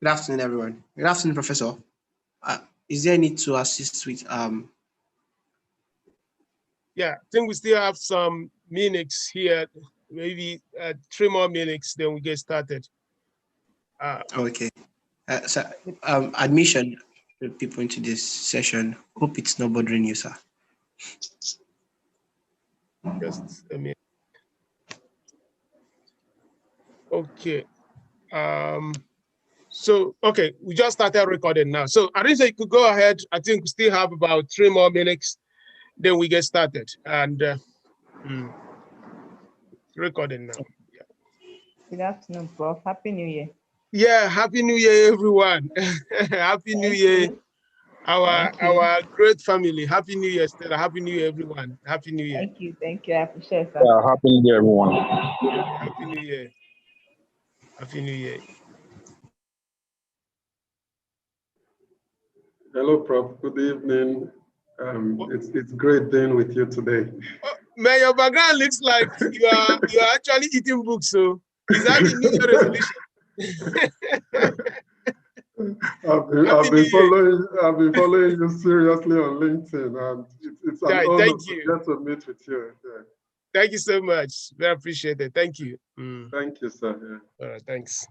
Good afternoon, everyone. Good afternoon, Professor. Is there any to assist with Yeah, I think we still have some minutes here, maybe 3 more minutes, then we get started. Okay. Admission people into this session. Hope it's not bothering you, sir. Just a minute. Okay. Okay, we just started recording now. So Arisa, you could go ahead. I think we still have about 3 more minutes, then we get started. And recording now. Yeah. Good afternoon, Prof. Happy New Year. Yeah, Happy New Year, everyone. Happy New Year. Our great family. Happy New Year, Stella. Happy New Year, everyone. Happy New Year. Thank you. I appreciate that. Yeah, Happy New Year, everyone. Happy New Year. Happy New Year. Hello, Prof. Good evening. It's great being with you today. Oh, man, your background looks like you are actually eating books. So is that the New Year resolution? I've been following you seriously on LinkedIn, and it's an honor to get to meet with you. Yeah. Thank you so much. Very appreciated. Thank you. Thank you, sir. Yeah. All right, thanks.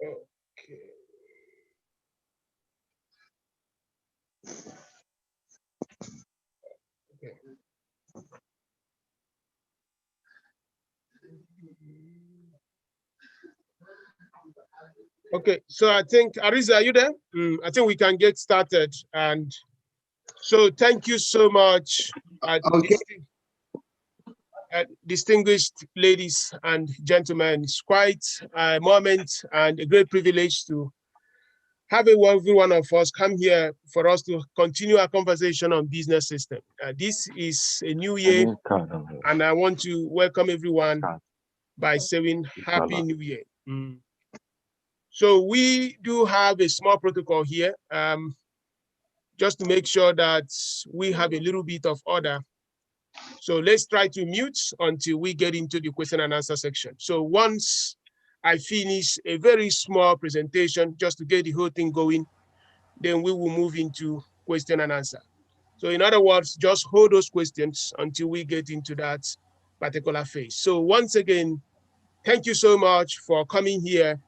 Okay. Okay, so I think, Arisa, are you there? I think we can get started. And so thank you so much, distinguished ladies and gentlemen. It's quite a moment and a great privilege to have every one of us come here for us to continue our conversation on business system. This is a new year, and I want to welcome everyone by saying Happy New Year. So we do have a small protocol here, just to make sure that we have a little bit of order. So let's try to mute until we get into the question and answer section. So once I finish a very small presentation, just to get the whole thing going, then we will move into question and answer. So in other words, just hold those questions until we get into that particular phase. So once again, thank you so much for coming here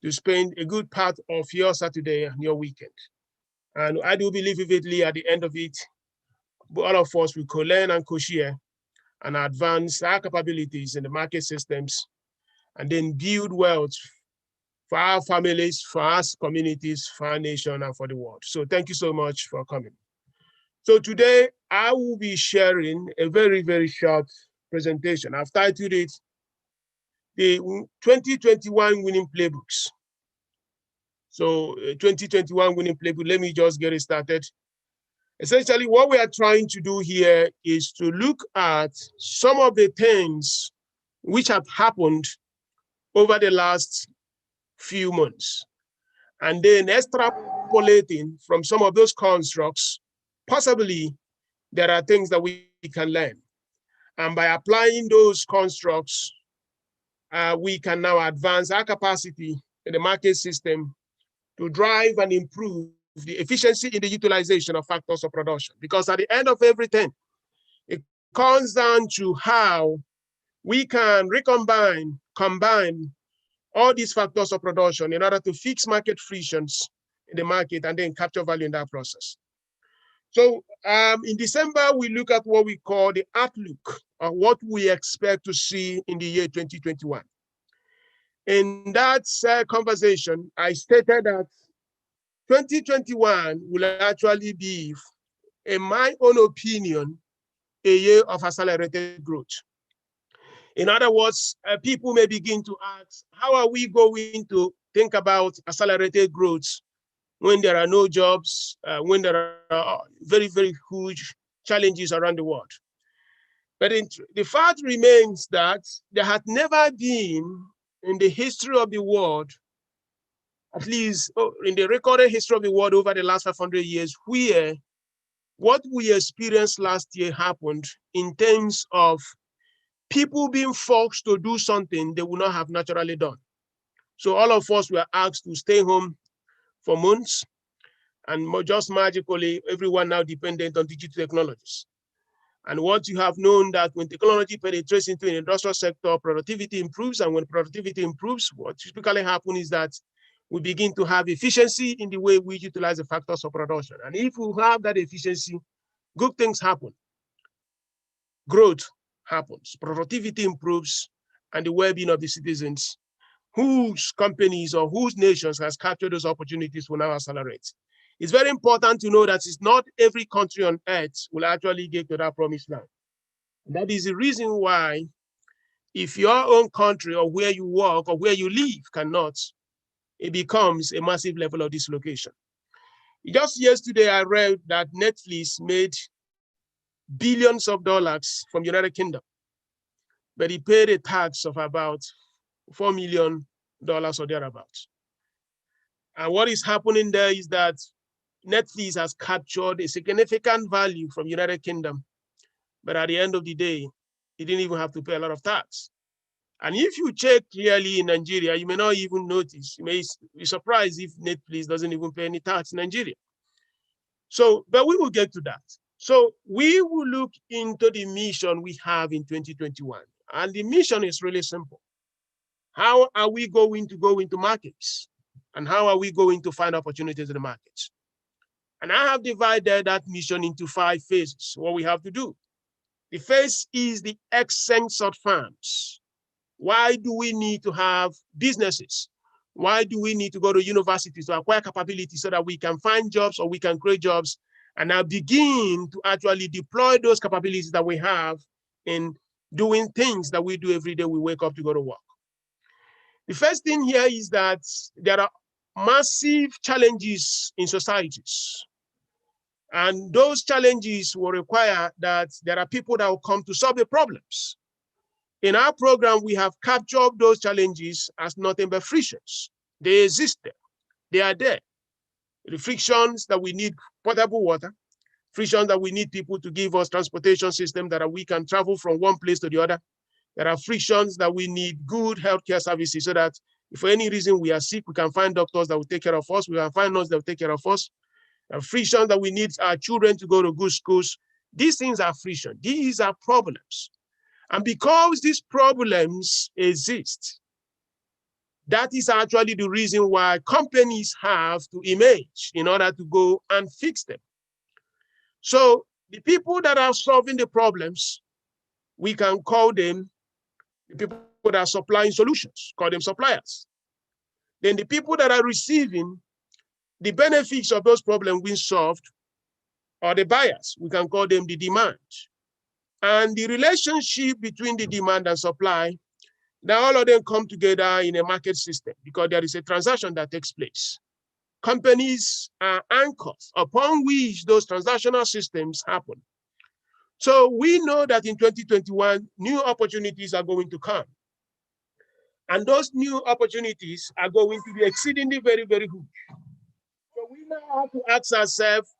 to spend a good part of your Saturday and your weekend. And I do believe vividly at the end of it, all of us will co-learn and co-share and advance our capabilities in the market systems, and then build wealth for our families, for our communities, for our nation, and for the world. So thank you so much for coming. So today, I will be sharing a very, very short presentation. I've titled it, the 2021 Winning Playbooks. So 2021 Winning Playbook, let me just get it started. Essentially, what we are trying to do here is to look at some of the things which have happened over the last few months. And then extrapolating from some of those constructs, possibly there are things that we can learn. And by applying those constructs, we can now advance our capacity in the market system to drive and improve the efficiency in the utilization of factors of production. Because at the end of everything, it comes down to how we can combine all these factors of production in order to fix market frictions in the market and then capture value in that process. So in December, we look at what we call the outlook of what we expect to see in the year 2021. In that conversation, I stated that 2021 will actually be, in my own opinion, a year of accelerated growth. In other words, people may begin to ask, how are we going to think about accelerated growth when there are no jobs, when there are very, very huge challenges around the world? But the fact remains that there had never been in the history of the world, at least in the recorded history of the world over the last 500 years, where what we experienced last year happened in terms of people being forced to do something they would not have naturally done. So all of us were asked to stay home for months, and just magically, everyone now dependent on digital technologies. And what you have known that when technology penetrates into an industrial sector, productivity improves, and when productivity improves, what typically happens is that we begin to have efficiency in the way we utilize the factors of production. And if we have that efficiency, good things happen. Growth happens, productivity improves, and the well-being of the citizens whose companies or whose nations has captured those opportunities will now accelerate. It's very important to know that it's not every country on earth will actually get to that promised land. That is the reason why if your own country or where you work or where you live cannot, it becomes a massive level of dislocation. Just yesterday, I read that Netflix made billions of dollars from the United Kingdom, but he paid a tax of about $4 million or thereabouts. And what is happening there is that Netflix has captured a significant value from United Kingdom, but at the end of the day, it didn't even have to pay a lot of tax. And if you check clearly in Nigeria, you may not even notice. You may be surprised if Netflix doesn't even pay any tax in Nigeria. So, but we will get to that. So we will look into the mission we have in 2021. And the mission is really simple. How are we going to go into markets? And how are we going to find opportunities in the markets? And I have divided that mission into 5 phases, what we have to do. The first is the essence of farms. Why do we need to have businesses? Why do we need to go to universities to acquire capability so that we can find jobs or we can create jobs and now begin to actually deploy those capabilities that we have in doing things that we do every day we wake up to go to work? The first thing here is that there are massive challenges in societies. And those challenges will require that there are people that will come to solve the problems. In our program, we have captured those challenges as nothing but frictions. They exist there. They are there. The frictions that we need potable water, frictions that we need people to give us transportation system that we can travel from one place to the other. There are frictions that we need good healthcare services so that if for any reason we are sick, we can find doctors that will take care of us. We can find nurses that will take care of us. There are frictions that we need our children to go to good schools. These things are friction. These are problems. And because these problems exist, that is actually the reason why companies have to emerge in order to go and fix them. So the people that are solving the problems, we can call them the people that are supplying solutions, call them suppliers. Then the people that are receiving the benefits of those problems being solved are the buyers. We can call them the demand. And the relationship between the demand and supply, now all of them come together in a market system because there is a transaction that takes place. Companies are anchors upon which those transactional systems happen. So we know that in 2021, new opportunities are going to come. And those new opportunities are going to be exceedingly very, very good. So we now have to ask ourselves,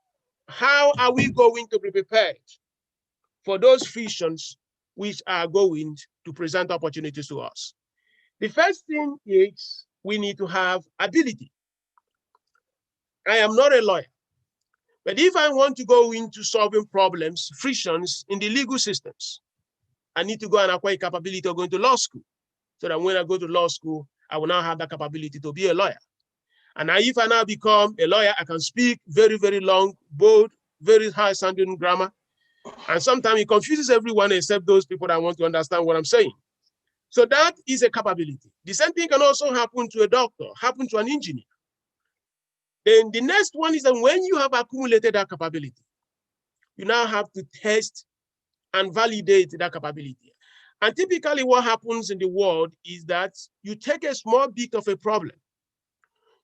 how are we going to be prepared for those frictions which are going to present opportunities to us? The first thing is we need to have ability. I am not a lawyer, but if I want to go into solving problems, frictions in the legal systems, I need to go and acquire capability of going to law school, so that when I go to law school, I will now have that capability to be a lawyer. And now if I now become a lawyer, I can speak very, very long, bold, very high-sounding grammar. And sometimes it confuses everyone except those people that want to understand what I'm saying. So that is a capability. The same thing can also happen to a doctor, happen to an engineer. Then the next one is that when you have accumulated that capability, you now have to test and validate that capability. And typically what happens in the world is that you take a small bit of a problem.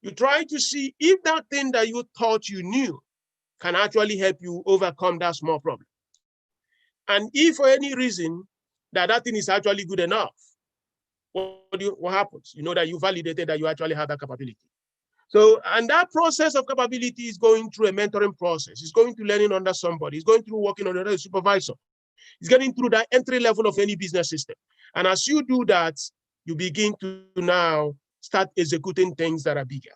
You try to see if that thing that you thought you knew can actually help you overcome that small problem. And if for any reason that thing is actually good enough, what happens? You know that you validated that you actually have that capability. So, and that process of capability is going through a mentoring process. It's going to learning under somebody. It's going through working under a supervisor. It's getting through that entry level of any business system. And as you do that, you begin to now start executing things that are bigger.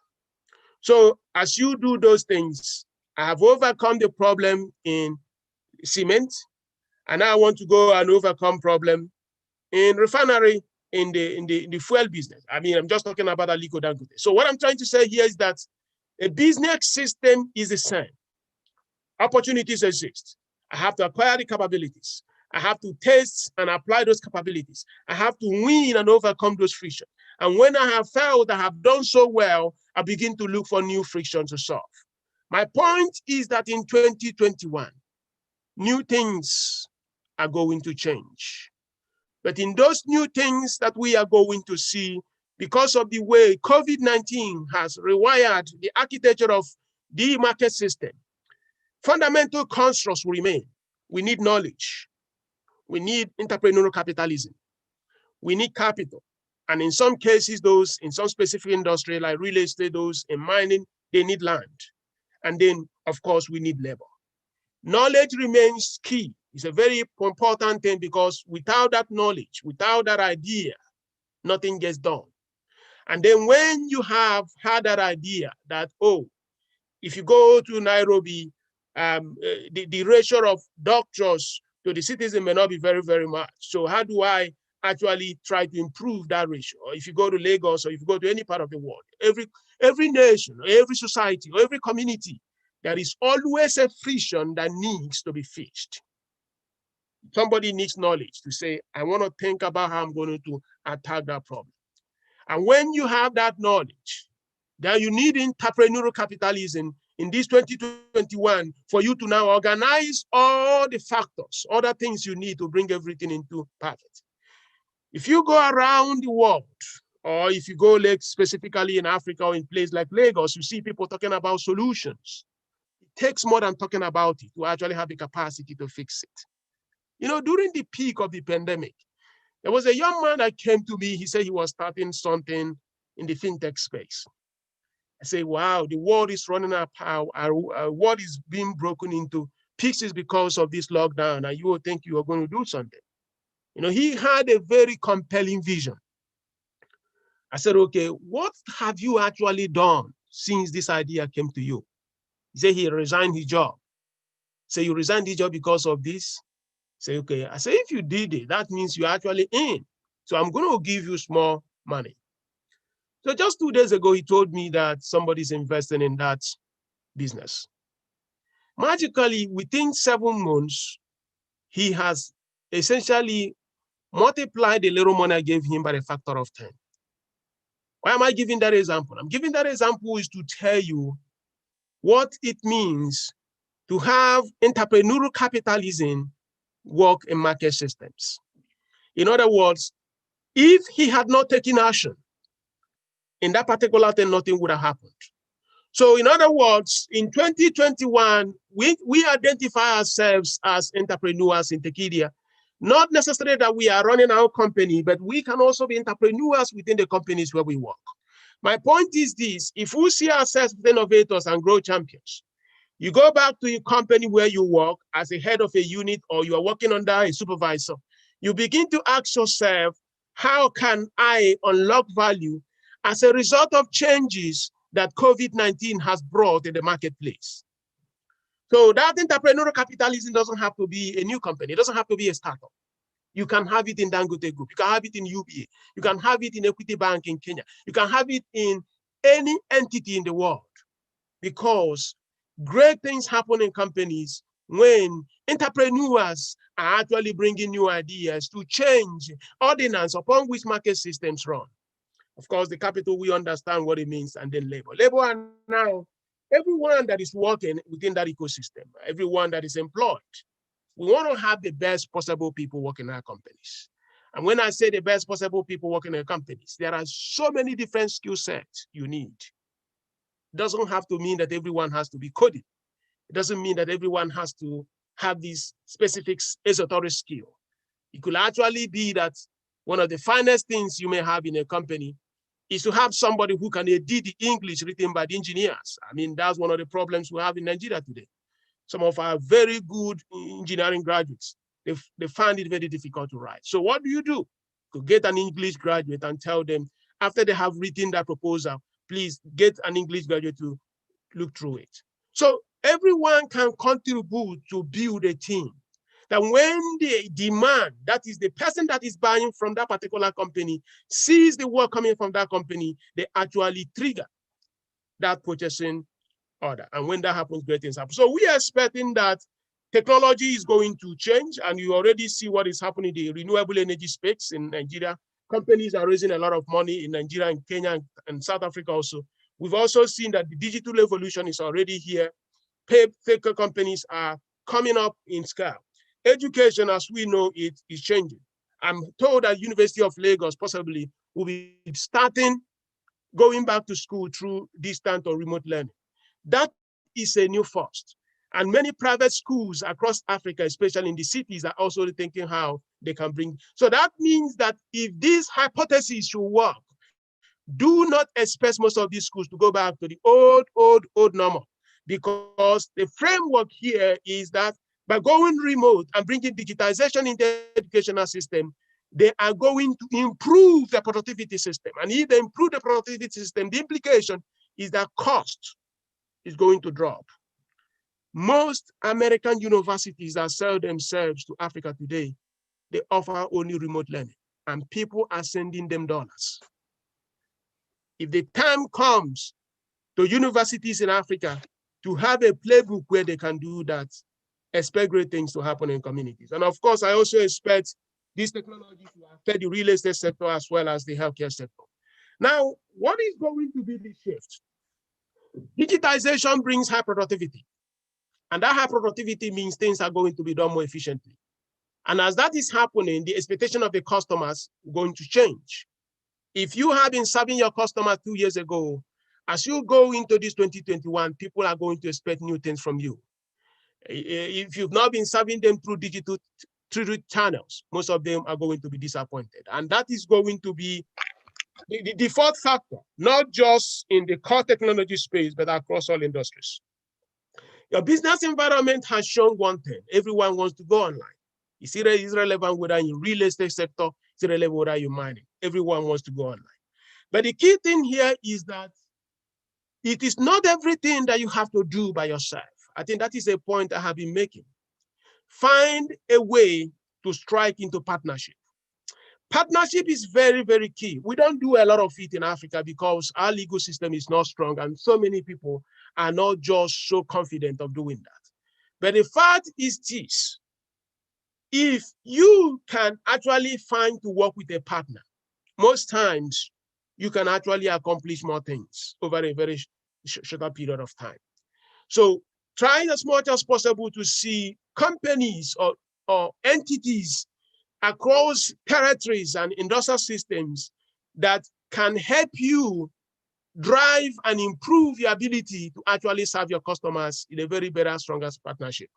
So as you do those things, I have overcome the problem in cement, and now I want to go and overcome problem in refinery, in the fuel business. I mean, I'm just talking about Aliko Dangote. So what I'm trying to say here is that a business system is the same. Opportunities exist. I have to acquire the capabilities. I have to test and apply those capabilities. I have to win and overcome those frictions. And when I have failed, I have done so well, I begin to look for new frictions to solve. My point is that in 2021, new things are going to change. But in those new things that we are going to see, because of the way COVID-19 has rewired the architecture of the market system, fundamental constructs will remain. We need knowledge. We need entrepreneurial capitalism. We need capital. And in some cases, those in some specific industry like real estate, those in mining, they need land. And then, of course, we need labor. Knowledge remains key. It's a very important thing because without that knowledge, without that idea, nothing gets done. And then when you have had that idea that, oh, if you go to Nairobi, the ratio of doctors to the citizen may not be very, very much. So how do I actually try to improve that ratio? Or if you go to Lagos or if you go to any part of the world, every nation, every society, or every community, there is always a friction that needs to be fixed. Somebody needs knowledge to say, I want to think about how I'm going to attack that problem. And when you have that knowledge, then you need entrepreneurial capitalism in this 2021 for you to now organize all the factors, other things you need to bring everything into perfect. If you go around the world, or if you go like specifically in Africa or in places like Lagos, you see people talking about solutions. It takes more than talking about it to actually have the capacity to fix it. You know, during the peak of the pandemic, there was a young man that came to me. He said he was starting something in the fintech space. I say, wow, the world is running out. Our world is being broken into pieces because of this lockdown, and you will think you are going to do something. You know, he had a very compelling vision. I said, okay, what have you actually done since this idea came to you? He said he resigned his job. Say, you resigned his job because of this? Say, okay. I say, if you did it, that means you're actually in. So I'm going to give you small money. So just 2 days ago, he told me that somebody's investing in that business. Magically, within 7 months, he has essentially multiplied the little money I gave him by a factor of 10. Why am I giving that example? I'm giving that example is to tell you what it means to have entrepreneurial capitalism work in market systems. In other words, if he had not taken action in that particular thing, nothing would have happened. So in other words, in 2021, we identify ourselves as entrepreneurs in Tekedia Not necessarily that we are running our company, but we can also be entrepreneurs within the companies where we work. My point is this: if we see ourselves as innovators and growth champions, you go back to your company where you work as a head of a unit, or you are working under a supervisor, you begin to ask yourself, how can I unlock value as a result of changes that COVID-19 has brought in the marketplace? So that entrepreneurial capitalism doesn't have to be a new company. It doesn't have to be a startup. You can have it in Dangote Group. You can have it in UBA. You can have it in Equity Bank in Kenya. You can have it in any entity in the world, because great things happen in companies when entrepreneurs are actually bringing new ideas to change ordinance upon which market systems run. Of course, the capital, we understand what it means, and then labor. Labor are now everyone that is working within that ecosystem, everyone that is employed. We want to have the best possible people working in our companies. And when I say the best possible people working in companies, there are so many different skill sets you need. It doesn't have to mean that everyone has to be coding. It doesn't mean that everyone has to have this specific esoteric skill. It could actually be that one of the finest things you may have in a company is to have somebody who can edit the English written by the engineers. I mean, that's one of the problems we have in Nigeria today. Some of our very good engineering graduates, they find it very difficult to write. So what do? You could get an English graduate and tell them, after they have written that proposal, please get an English graduate to look through it. So everyone can contribute to build a team that when the demand, that is the person that is buying from that particular company, sees the work coming from that company, they actually trigger that purchasing order. And when that happens, great things happen. So we are expecting that technology is going to change, and you already see what is happening in the renewable energy space in Nigeria. Companies are raising a lot of money in Nigeria and Kenya and South Africa also. We've also seen that the digital revolution is already here. Tech companies are coming up in scale. Education, as we know, it is changing. I'm told that University of Lagos possibly will be starting going back to school through distant or remote learning. That is a new first. And many private schools across Africa, especially in the cities, are also thinking how they can bring. So that means that if this hypothesis should work, do not expect most of these schools to go back to the old normal, because the framework here is that by going remote and bringing digitization into the educational system, they are going to improve the productivity system. And if they improve the productivity system, the implication is that cost is going to drop. Most American universities that sell themselves to Africa today, they offer only remote learning, and people are sending them dollars. If the time comes to universities in Africa to have a playbook where they can do that, expect great things to happen in communities. And of course, I also expect this technology to affect the real estate sector as well as the healthcare sector. Now, what is going to be the shift? Digitization brings high productivity. And that high productivity means things are going to be done more efficiently. And as that is happening, the expectation of the customers is going to change. If you have been serving your customers 2 years ago, as you go into this 2021, people are going to expect new things from you. If you've not been serving them through digital channels, most of them are going to be disappointed. And that is going to be the default factor, not just in the core technology space, but across all industries. Your business environment has shown one thing: everyone wants to go online. It's irrelevant whether you're in real estate sector, it's irrelevant whether you're mining. Everyone wants to go online. But the key thing here is that it is not everything that you have to do by yourself. I think that is a point I have been making. Find a way to strike into partnership. Partnership is very, very key. We don't do a lot of it in Africa because our legal system is not strong, and so many people are not just so confident of doing that. But the fact is this: if you can actually find to work with a partner, most times you can actually accomplish more things over a very shorter period of time. So try as much as possible to see companies or entities across territories and industrial systems that can help you drive and improve your ability to actually serve your customers in a very better, stronger partnership.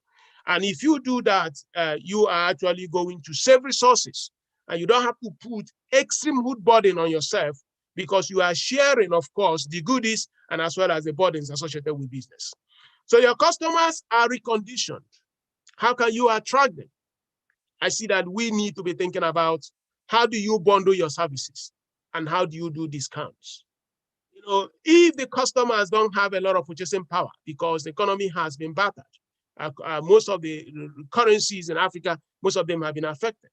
And if you do that, you are actually going to save resources, and you don't have to put extreme hood burden on yourself, because you are sharing, of course, the goodies and as well as the burdens associated with business. So your customers are reconditioned. How can you attract them? I see that we need to be thinking about how do you bundle your services and how do you do discounts? You know, if the customers don't have a lot of purchasing power because the economy has been battered, most of the currencies in Africa, most of them have been affected.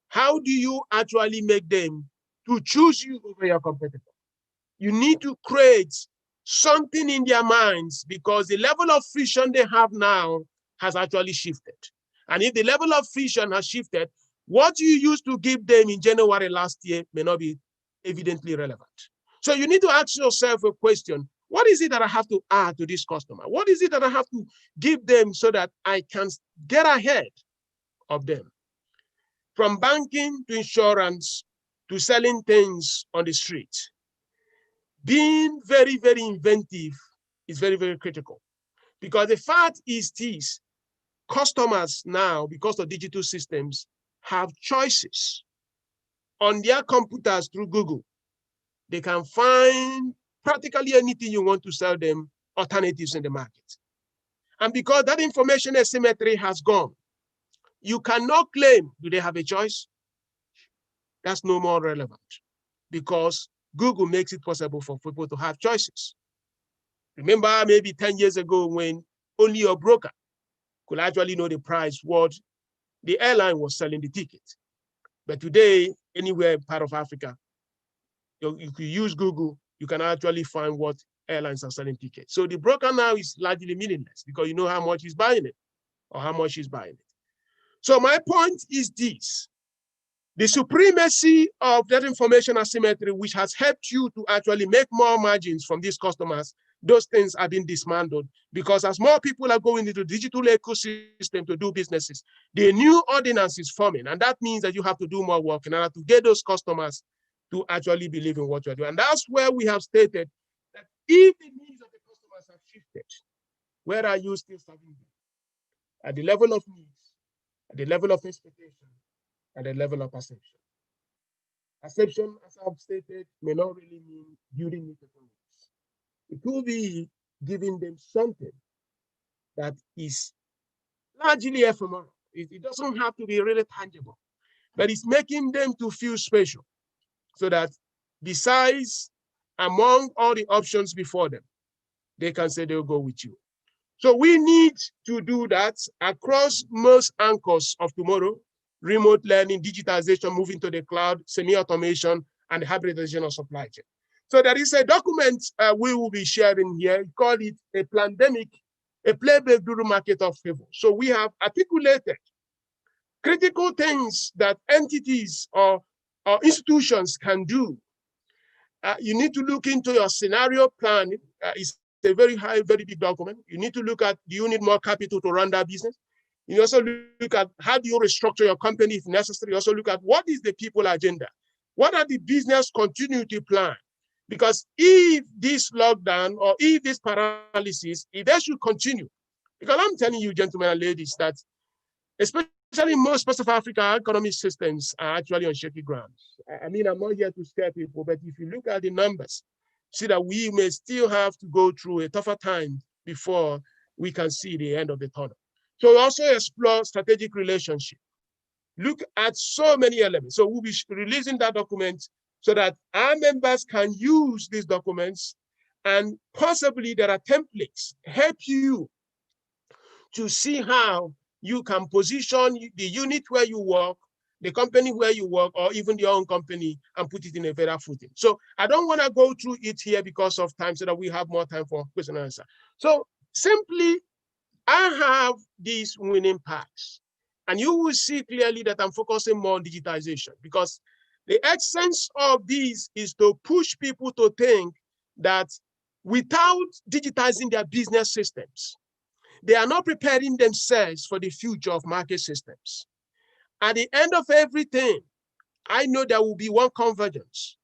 How do you actually make them to choose you over your competitor? You need to create something in their minds, because the level of friction they have now has actually shifted. And if the level of friction has shifted, what you used to give them in January last year may not be evidently relevant. So you need to ask yourself a question: what is it that I have to add to this customer? What is it that I have to give them so that I can get ahead of them? From banking to insurance to selling things on the street, being very, very inventive is very, very critical. Because the fact is this: customers now, because of digital systems, have choices. On their computers through Google, they can find practically anything you want to sell them, alternatives in the market. And because that information asymmetry has gone, you cannot claim, do they have a choice? That's no more relevant, because Google makes it possible for people to have choices. Remember maybe 10 years ago when only your broker could actually know the price what the airline was selling the ticket. But today, anywhere part of Africa, you can use Google, you can actually find what airlines are selling tickets. So the broker now is largely meaningless, because you know how much he's buying it or how much he's buying it. So my point is this: the supremacy of that information asymmetry, which has helped you to actually make more margins from these customers, those things are being dismantled, because as more people are going into the digital ecosystem to do businesses, the new ordinance is forming. And that means that you have to do more work in order to get those customers to actually believe in what you're doing. And that's where we have stated that if the needs of the customers have shifted, where are you still serving them? At the level of needs, at the level of expectation, at the level of perception. Perception, as I've stated, may not really mean building new technologies. It could be giving them something that is largely ephemeral. It doesn't have to be really tangible, but it's making them to feel special, so that besides, among all the options before them, they can say they'll go with you. So we need to do that across most anchors of tomorrow: remote learning, digitization, moving to the cloud, semi-automation, and hybridization of supply chain. So there is a document we will be sharing here. We call it a pandemic, a playbook to the market of favor. So we have articulated critical things that entities or institutions can do. You need to look into your scenario planning. It's a very high, very big document. You need to look at, do you need more capital to run that business? You also look at how do you restructure your company if necessary. You also look at what is the people agenda? What are the business continuity plan? Because if this lockdown or if this paralysis, if they should continue, because I'm telling you, gentlemen and ladies, that especially in most parts of Africa, our economic systems are actually on shaky ground. I mean, I'm not here to scare people, but if you look at the numbers, see that we may still have to go through a tougher time before we can see the end of the tunnel. So we also explore strategic relationship. Look at so many elements. So we'll be releasing that document so that our members can use these documents, and possibly there are templates help you to see how you can position the unit where you work, the company where you work, or even your own company, and put it in a better footing. So I don't want to go through it here because of time, so that we have more time for question and answer. So simply, I have these winning packs, and you will see clearly that I'm focusing more on digitization, because the essence of this is to push people to think that without digitizing their business systems, they are not preparing themselves for the future of market systems. At the end of everything, I know there will be one convergence.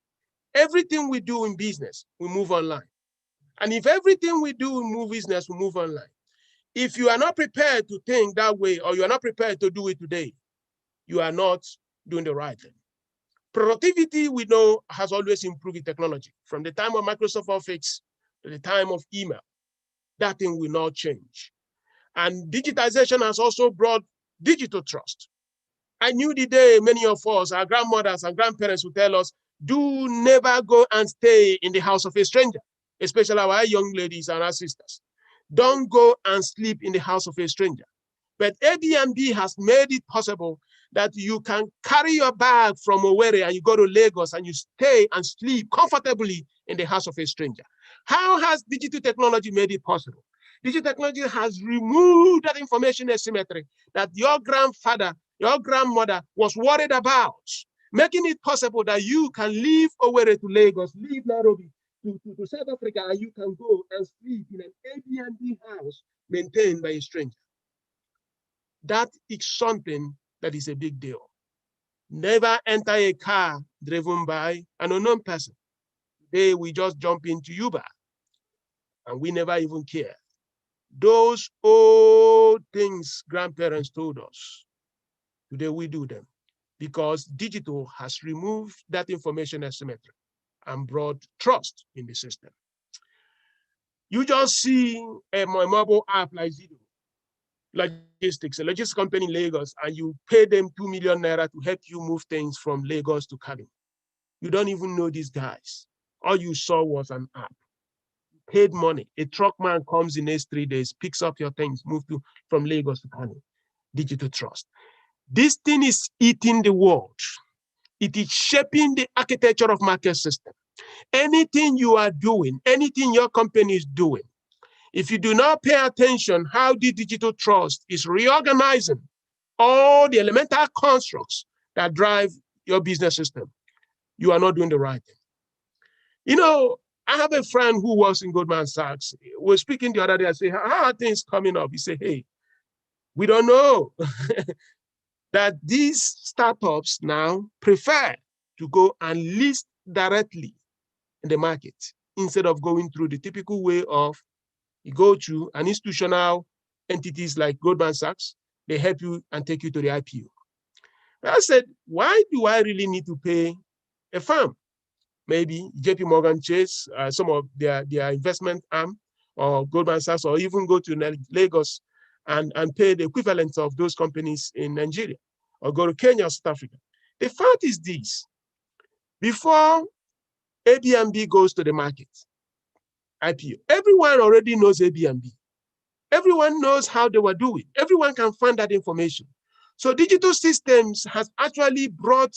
Everything we do in business, we move online. And if everything we do in business, we move online, If you are not prepared to think that way, or you are not prepared to do it today, you are not doing the right thing. Productivity, we know, has always improved in technology. From the time of Microsoft Office to the time of email, that thing will not change. And digitization has also brought digital trust. I knew the day many of us, our grandmothers and grandparents, would tell us, do never go and stay in the house of a stranger, especially our young ladies and our sisters. Don't go and sleep in the house of a stranger. But Airbnb has made it possible that you can carry your bag from Owerri and you go to Lagos and you stay and sleep comfortably in the house of a stranger. How has digital technology made it possible? Digital technology has removed that information asymmetry that your grandfather, your grandmother was worried about, making it possible that you can leave Owerri to Lagos, leave Nairobi to South Africa, and you can go and sleep in an Airbnb house maintained by a stranger. That is something that is a big deal. Never enter a car driven by an unknown person. Today, we just jump into Uber and we never even care. Those old things grandparents told us, today we do them because digital has removed that information asymmetry and brought trust in the system. You just see a mobile app like Zido, logistics, a logistics company in Lagos, and you pay them 2 million naira to help you move things from Lagos to Kano. You don't even know these guys. All you saw was an app. You paid money. A truck man comes in the next 3 days, picks up your things, move from Lagos to Kano. Digital trust. This thing is eating the world. It is shaping the architecture of market system. Anything you are doing, anything your company is doing, if you do not pay attention how the digital trust is reorganizing all the elemental constructs that drive your business system, you are not doing the right thing. You know, I have a friend who works in Goldman Sachs. We were speaking the other day. I say, how are things coming up? He said, hey, we don't know. That these startups now prefer to go and list directly in the market instead of going through the typical way of you go to an institutional entities like Goldman Sachs, they help you and take you to the IPO. I said, why do I really need to pay a firm? Maybe JP Morgan Chase, some of their investment arm, or Goldman Sachs, or even go to Lagos and pay the equivalent of those companies in Nigeria, or go to Kenya or South Africa. The fact is this: before Airbnb goes to the market, IPO, everyone already knows Airbnb. Everyone knows how they were doing. Everyone can find that information. So digital systems has actually brought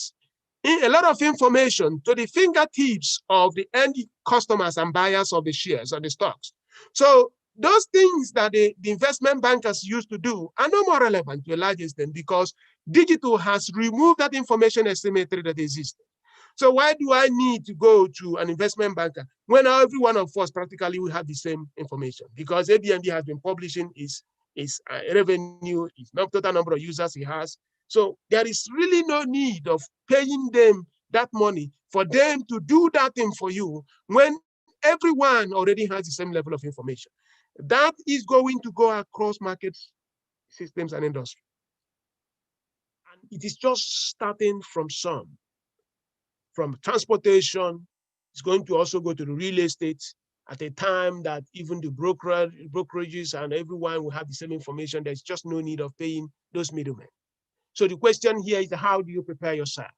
in a lot of information to the fingertips of the end customers and buyers of the shares or the stocks. So those things that the investment bankers used to do are no more relevant to a large extent because digital has removed that information asymmetry that existed. So why do I need to go to an investment banker when every one of us practically will have the same information? Because Airbnb has been publishing its revenue, its total number of users it has. So there is really no need of paying them that money for them to do that thing for you when everyone already has the same level of information. That is going to go across market systems and industry. And it is just starting from some. From transportation, it's going to also go to the real estate at a time that even the brokerages and everyone will have the same information. There's just no need of paying those middlemen. So the question here is, how do you prepare yourself?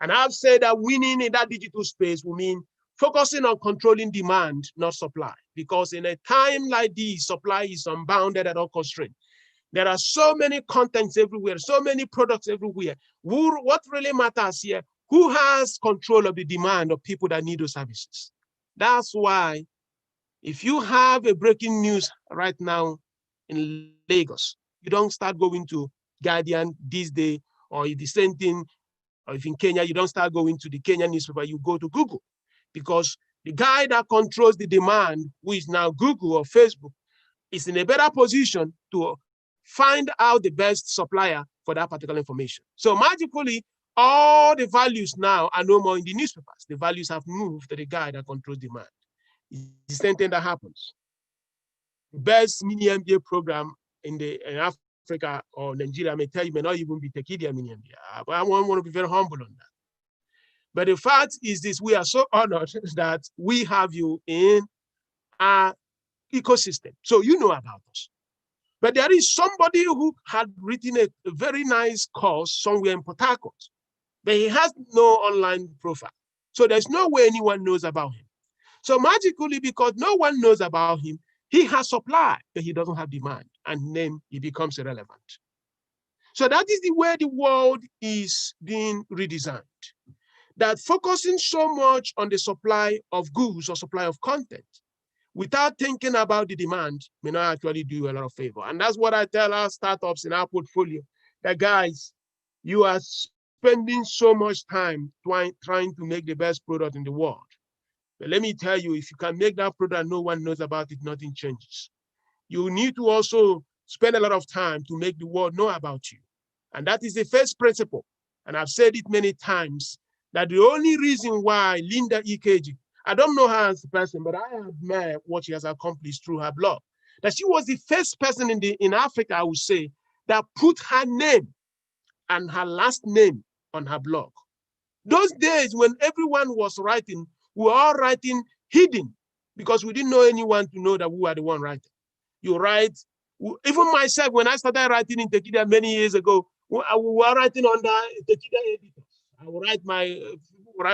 And I've said that winning in that digital space will mean focusing on controlling demand, not supply. Because in a time like this, supply is unbounded at all constraints. There are so many contents everywhere, so many products everywhere. What really matters here? Who has control of the demand of people that need those services? That's why if you have a breaking news right now in Lagos, you don't start going to Guardian this day, or the same thing, or if in Kenya, you don't start going to the Kenyan newspaper, you go to Google. Because the guy that controls the demand, who is now Google or Facebook, is in a better position to find out the best supplier for that particular information. So magically, all the values now are no more in the newspapers. The values have moved to the guy that controls demand. It's the same thing that happens. the best mini MBA program in Africa or Nigeria, I may tell you, may not even be Tekedia mini MBA. But I want to be very humble on that. But the fact is this, we are so honored that we have you in our ecosystem. So you know about us. But there is somebody who had written a very nice course somewhere in Port Harcourt, but he has no online profile. So there's no way anyone knows about him. So magically, because no one knows about him, he has supply, but he doesn't have demand, and then he becomes irrelevant. So that is the way the world is being redesigned. That focusing so much on the supply of goods or supply of content without thinking about the demand may not actually do you a lot of favor. And that's what I tell our startups in our portfolio, that guys, you are spending so much time trying to make the best product in the world. But let me tell you, if you can make that product and no one knows about it, nothing changes. You need to also spend a lot of time to make the world know about you. And that is the first principle. And I've said it many times, that the only reason why Linda Ekekwe, I don't know her as a person, but I admire what she has accomplished through her blog. That she was the first person in Africa, I would say, that put her name and her last name on her blog. Those days when everyone was writing, we were all writing hidden because we didn't know anyone to know that we were the one writing. You write, even myself, when I started writing in Tekedia many years ago, we were writing under Tekedia editor. I will write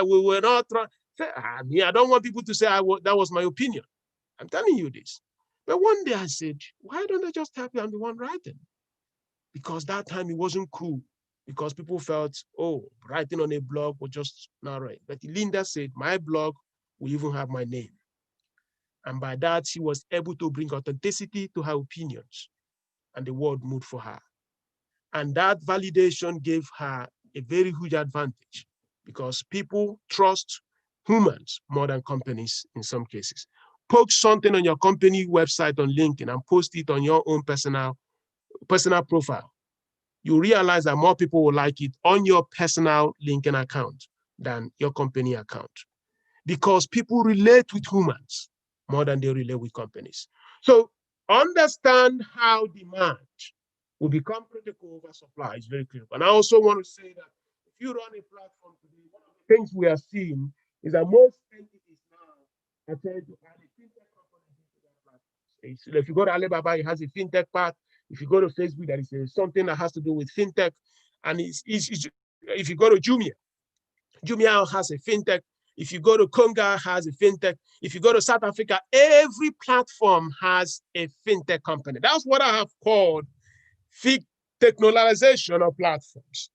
we were not trying. I don't want people to say that was my opinion. I'm telling you this. But one day I said, why don't I just tell you I'm the one writing? Because that time it wasn't cool. Because people felt, oh, writing on a blog was just not right. But Linda said, my blog will even have my name. And by that, she was able to bring authenticity to her opinions. And the world moved for her. And that validation gave her a very huge advantage because people trust humans more than companies in some cases. Post something on your company website on LinkedIn and post it on your own personal profile. You realize that more people will like it on your personal LinkedIn account than your company account because people relate with humans more than they relate with companies. So understand how demand will become critical over supply is very critical. And I also want to say that if you run a platform today, one of the things we are seeing is that most entities now are trying to add a fintech component into their platforms. If you go to Alibaba, it has a fintech part. If you go to Facebook, there is something that has to do with fintech. And if you go to Jumia has a fintech. If you go to Conga, has a fintech. If you go to South Africa, every platform has a fintech company. That's what I have called technologization of platforms.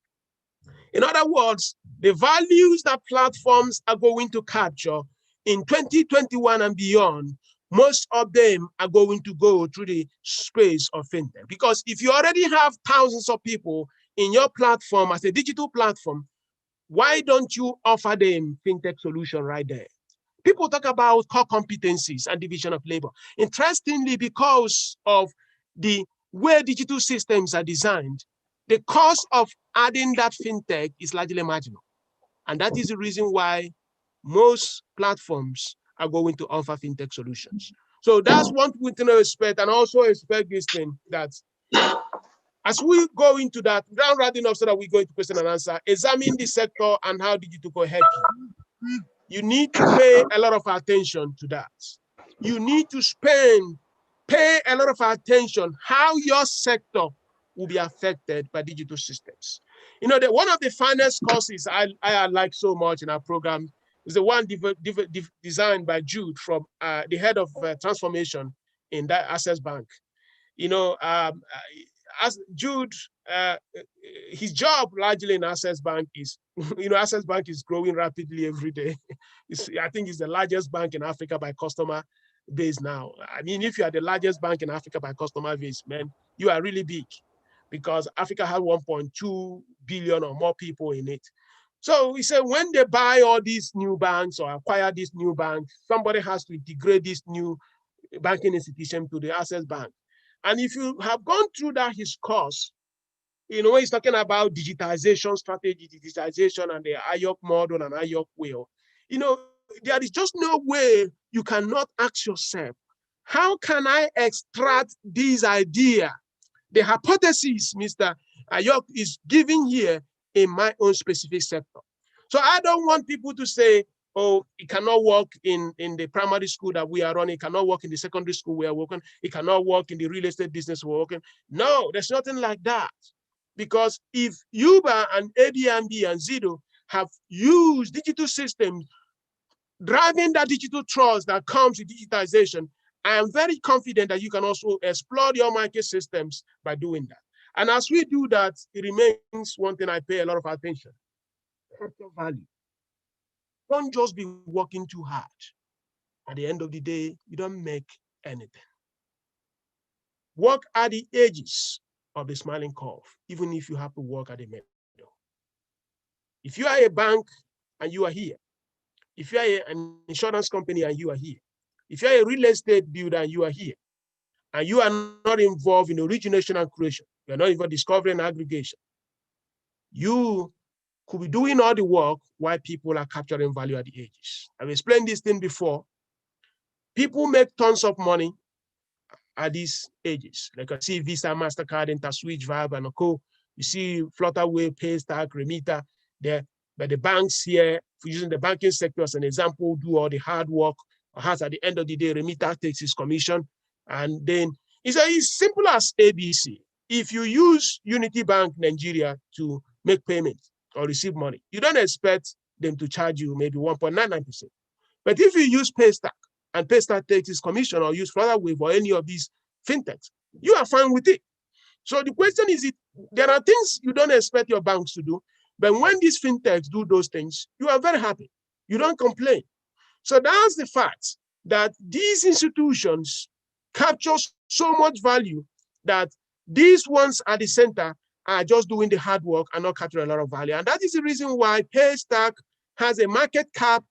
In other words, the values that platforms are going to capture in 2021 and beyond, most of them are going to go through the space of fintech. Because if you already have thousands of people in your platform as a digital platform, why don't you offer them fintech solution right there? People talk about core competencies and division of labor. Interestingly, because of the way digital systems are designed, the cost of adding that fintech is largely marginal. And that is the reason why most platforms are going to offer fintech solutions. So that's one thing to expect, and also expect this thing that as we go into that, round rounding up so that we go into question and answer, examine the sector and how digital can help you. You need to pay a lot of attention to that. You need to pay a lot of attention how your sector will be affected by digital systems. You know, one of the finest courses I like so much in our program is the one designed by Jude from the head of transformation in that Access Bank. You know, as Jude, his job largely in Access Bank is, you know, Access Bank is growing rapidly every day. I think it's the largest bank in Africa by customer base now. I mean, if you are the largest bank in Africa by customer base, man, you are really big because Africa has 1.2 billion or more people in it. So we say when they buy all these new banks or acquire these new banks, somebody has to integrate this new banking institution to the Access Bank. And if you have gone through that, his course, you know, he's talking about digitization strategy, digitization and the IOC model and IOC wheel. You know, there is just no way you cannot ask yourself, how can I extract this idea, the hypothesis Mr. Ayok is giving here in my own specific sector? So I don't want people to say, oh, it cannot work in the primary school that we are running, it cannot work in the secondary school we are working, it cannot work in the real estate business we're working. No, there's nothing like that. Because if Uber and Airbnb and Zido have used digital systems, driving that digital trust that comes with digitization, I am very confident that you can also explore your market systems by doing that. And as we do that, it remains one thing I pay a lot of attention: capture value. Don't just be working too hard. At the end of the day, you don't make anything. Work at the edges of the smiling curve, even if you have to work at the middle. If you are a bank and you are here, if you are an insurance company and you are here, if you are a real estate builder and you are here, and you are not involved in origination and creation, you are not even discovering aggregation, you could be doing all the work while people are capturing value at the edges. I've explained this thing before. People make tons of money at these ages. Like I see Visa, MasterCard, InterSwitch, Vibe, and Co. You see Flutterwave, Paystack, Remita. But the banks here, for using the banking sector as an example, do all the hard work. Perhaps at the end of the day, Remita takes his commission. And then it's as simple as ABC. If you use Unity Bank Nigeria to make payments or receive money, you don't expect them to charge you maybe 1.99%. But if you use Paystack and Paystack takes his commission, or use Flutterwave or any of these fintechs, you are fine with it. So the question is, there are things you don't expect your banks to do, but when these fintechs do those things, you are very happy. You don't complain. So that's the fact that these institutions capture so much value that these ones at the center are just doing the hard work and not capturing a lot of value. And that is the reason why Paystack has a market cap,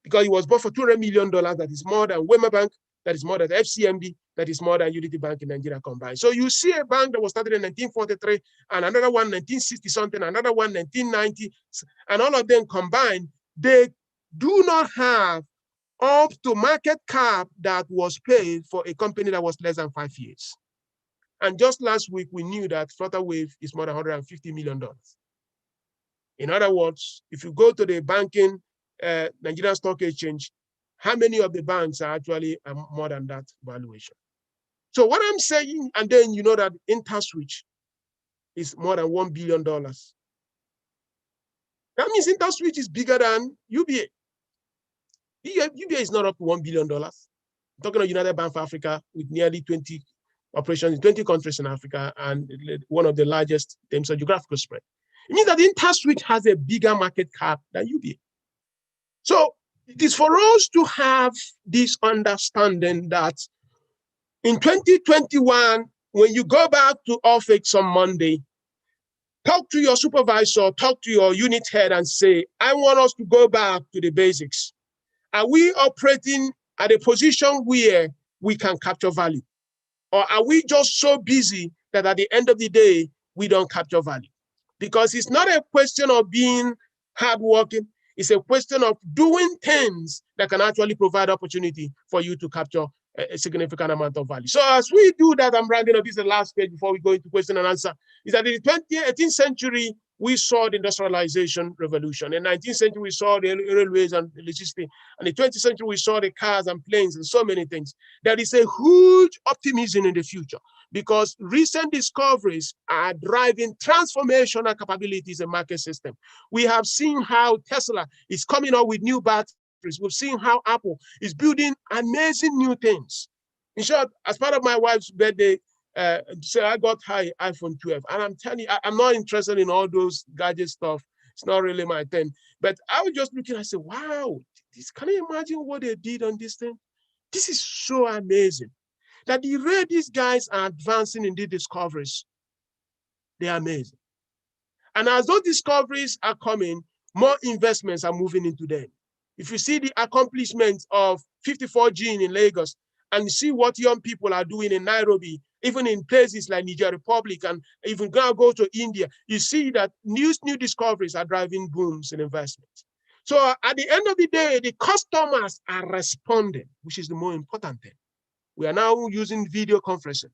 because it was bought for $200 million, that is more than Wema Bank, that is more than FCMB, that is more than Unity Bank in Nigeria combined. So you see a bank that was started in 1943, and another one 1960 something, another one 1990, and all of them combined, they do not have up to market cap that was paid for a company that was less than 5 years. And just last week, we knew that Flutterwave is more than $150 million. In other words, if you go to the banking Nigerian Stock Exchange, how many of the banks are actually more than that valuation? So what I'm saying, and then you know that InterSwitch is more than $1 billion. That means InterSwitch is bigger than UBA. UBA is not up to $1 billion. I'm talking of United Bank for Africa with nearly 20 operations in 20 countries in Africa and one of the largest in terms of geographical spread. It means that InterSwitch has a bigger market cap than UBA. So it is for us to have this understanding that in 2021, when you go back to office on Monday, talk to your supervisor, talk to your unit head and say, I want us to go back to the basics. Are we operating at a position where we can capture value? Or are we just so busy that at the end of the day, we don't capture value? Because it's not a question of being hardworking. It's a question of doing things that can actually provide opportunity for you to capture a significant amount of value. So as we do that, I'm rounding up, this is the last page before we go into question and answer, is that in the 18th century, we saw the industrialization revolution. In the 19th century, we saw the railways and electricity. And in the 20th century, we saw the cars and planes and so many things. There is a huge optimism in the future because recent discoveries are driving transformational capabilities in market system. We have seen how Tesla is coming up with new batteries. We've seen how Apple is building amazing new things. In short, as part of my wife's birthday, so I got her iPhone 12, and I'm telling you, I'm not interested in all those gadget stuff. It's not really my thing. But I was just looking, I said, wow, can you imagine what they did on this thing? This is so amazing. That the way these guys are advancing in these discoveries, they're amazing. And as those discoveries are coming, more investments are moving into them. If you see the accomplishments of 54G in Lagos, and see what young people are doing in Nairobi, even in places like Niger Republic, and even now go to India, you see that new discoveries are driving booms in investments. So at the end of the day, the customers are responding, which is the more important thing. We are now using video conferencing.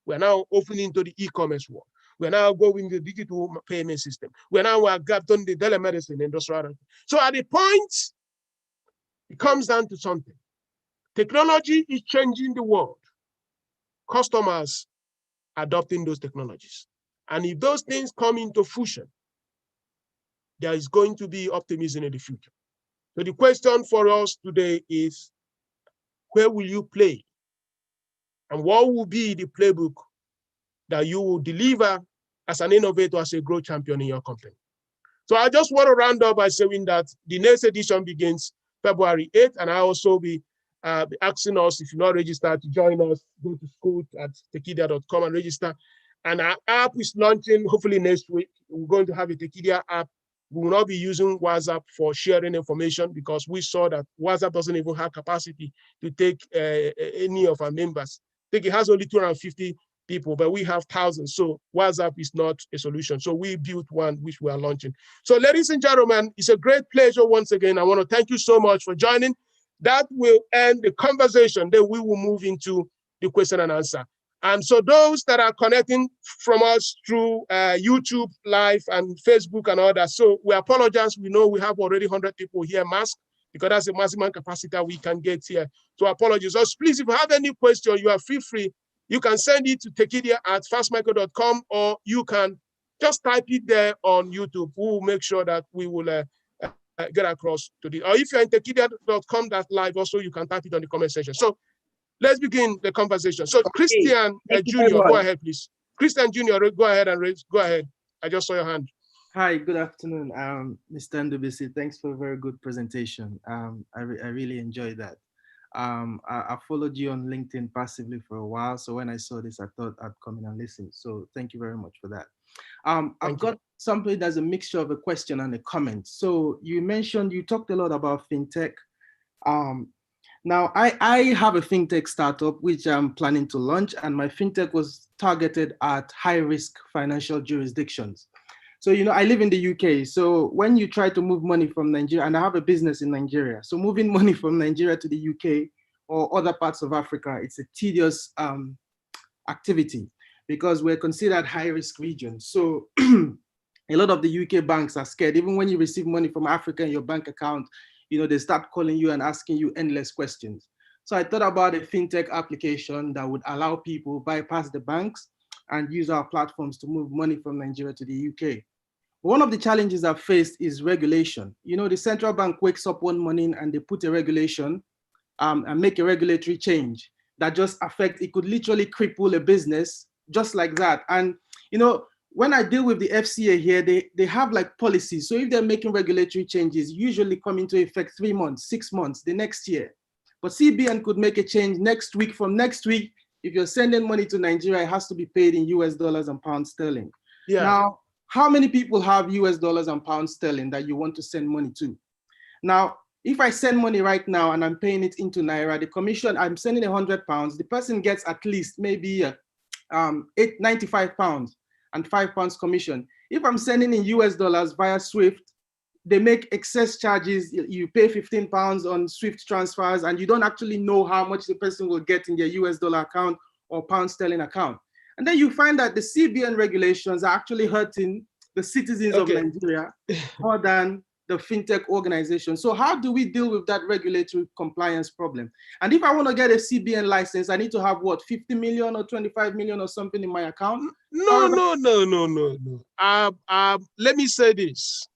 We are now opening to the e-commerce world. We are now going the digital payment system. We are now done the telemedicine industrial. So at the point, it comes down to something. Technology is changing the world. Customers adopting those technologies. And if those things come into fusion, there is going to be optimism in the future. So the question for us today is, where will you play? And what will be the playbook that you will deliver as an innovator, as a growth champion in your company? So I just want to round up by saying that the next edition begins February 8th, and I also be asking us, if you're not registered, to join us. Go to school at tekedia.com and register. And our app is launching hopefully next week. We're going to have a Tekedia app. We will not be using WhatsApp for sharing information, because we saw that WhatsApp doesn't even have capacity to take any of our members. I think it has only 250 people, but we have thousands. So WhatsApp is not a solution. So we built one which we are launching. So ladies and gentlemen, it's a great pleasure once again. I want to thank you so much for joining. That will end the conversation. Then we will move into the question and answer. And so those that are connecting from us through YouTube Live and Facebook and all that, so we apologize. We know we have already 100 people here masked, because that's the maximum capacity we can get here. So apologies. So please, if you have any question, you are feel free. You can send it to tekedia@fastmicro.com, or you can just type it there on YouTube. We will make sure that we will get across to the, or if you're in tekedia.com/live, also you can type it on the comment section. So let's begin the conversation. So Christian Junior, go ahead, please. Christian Junior, go ahead and raise. Go ahead. I just saw your hand. Hi, good afternoon, Mr. Ndubuisi. Thanks for a very good presentation. I really enjoyed that. I followed you on LinkedIn passively for a while, so when I saw this, I thought I'd come in and listen. So thank you very much for that. I've got something that's a mixture of a question and a comment. So you talked a lot about fintech. Now, I have a fintech startup which I'm planning to launch, and my fintech was targeted at high-risk financial jurisdictions. So, I live in the UK. So when you try to move money from Nigeria, and I have a business in Nigeria, so moving money from Nigeria to the UK or other parts of Africa, it's a tedious activity, because we're considered high-risk regions. So a lot of the UK banks are scared. Even when you receive money from Africa in your bank account, they start calling you and asking you endless questions. So I thought about a fintech application that would allow people bypass the banks and use our platforms to move money from Nigeria to the UK. One of the challenges I've faced is regulation. The central bank wakes up one morning and they put a regulation and make a regulatory change that just affects, it could literally cripple a business just like that. And, when I deal with the FCA here, they have like policies. So if they're making regulatory changes, usually come into effect 3 months, 6 months, the next year. But CBN could make a change next week. From next week, if you're sending money to Nigeria, it has to be paid in US dollars and pounds sterling. Yeah. Now, how many people have US dollars and pounds sterling that you want to send money to? Now, if I send money right now and I'm paying it into Naira, the commission, I'm sending £100, the person gets at least maybe 95 pounds. And £5 commission. If I'm sending in US dollars via Swift, they make excess charges. You pay £15 on Swift transfers, and you don't actually know how much the person will get in their US dollar account or pound sterling account. And then you find that the CBN regulations are actually hurting the citizens of Nigeria more than the fintech organization. So how do we deal with that regulatory compliance problem? And if I want to get a CBN license, I need to have what, 50 million or 25 million or something in my account? No. Let me say this.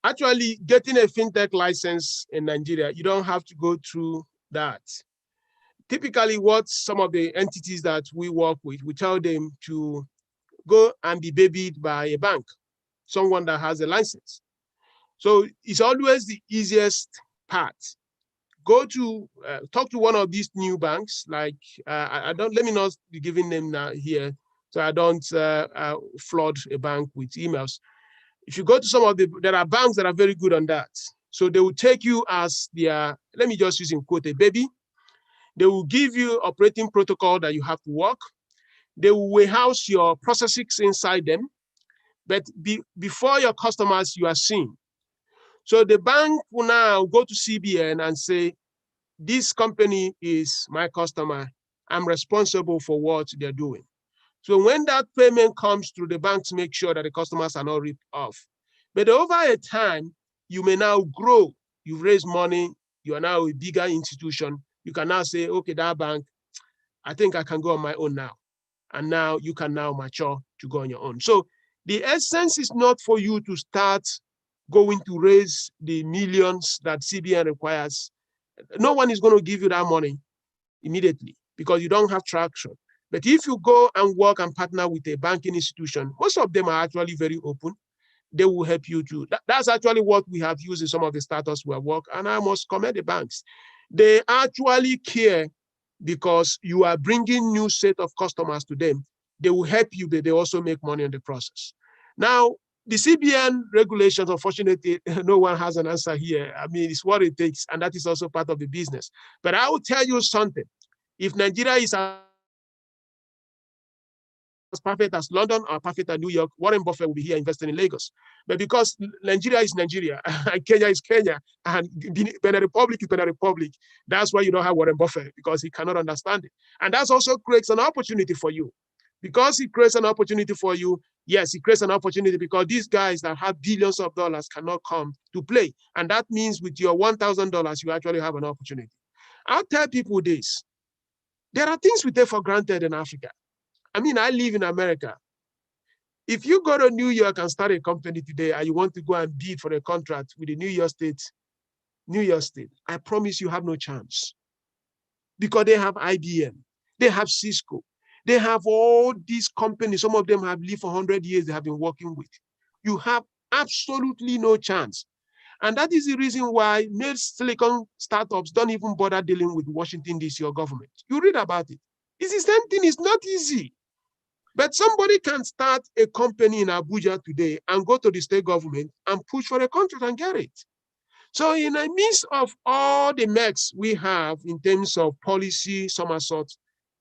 Actually, getting a fintech license in Nigeria, you don't have to go through that. Typically, what some of the entities that we work with, we tell them to go and be babied by a bank, someone that has a license. So it's always the easiest part. Go to talk to one of these new banks. Like let me not be giving them now here, so I don't flood a bank with emails. If you go to some of there are banks that are very good on that. So they will take you as their, let me just use in quote, a baby. They will give you operating protocol that you have to work. They will warehouse your processes inside them, but before your customers, you are seen. So the bank will now go to CBN and say, this company is my customer. I'm responsible for what they're doing. So when that payment comes through, the banks make sure that the customers are not ripped off. But over a time, you may now grow. You've raised money. You are now a bigger institution. You can now say, okay, that bank, I think I can go on my own now. And now you can now mature to go on your own. So the essence is not for you to start going to raise the millions that CBN requires. No one is going to give you that money immediately because you don't have traction. But if you go and work and partner with a banking institution, most of them are actually very open. They will help you to. That's actually what we have used in some of the startups we have worked. And I must commend the banks. They actually care because you are bringing new set of customers to them. They will help you, but they also make money in the process. Now, the CBN regulations, unfortunately, no one has an answer here. I mean, it's what it takes, and that is also part of the business. But I will tell you something. If Nigeria is as perfect as London or perfect as New York, Warren Buffett will be here investing in Lagos. But because Nigeria is Nigeria, and Kenya is Kenya, and Benin Republic is Benin Republic, that's why you don't have Warren Buffett, because he cannot understand it. And that also creates an opportunity for you. Because it creates an opportunity for you, yes, it creates an opportunity because these guys that have billions of dollars cannot come to play. And that means with your $1,000, you actually have an opportunity. I'll tell people this. There are things we take for granted in Africa. I mean, I live in America. If you go to New York and start a company today and you want to go and bid for a contract with the New York State, I promise you have no chance. Because they have IBM, they have Cisco, they have all these companies. Some of them have lived for 100 years they have been working with. You have absolutely no chance. And that is the reason why most silicon startups don't even bother dealing with Washington, D.C. or government. You read about it. It's the same thing. It's not easy. But somebody can start a company in Abuja today and go to the state government and push for a contract and get it. So in the midst of all the mess we have in terms of policy, somersault,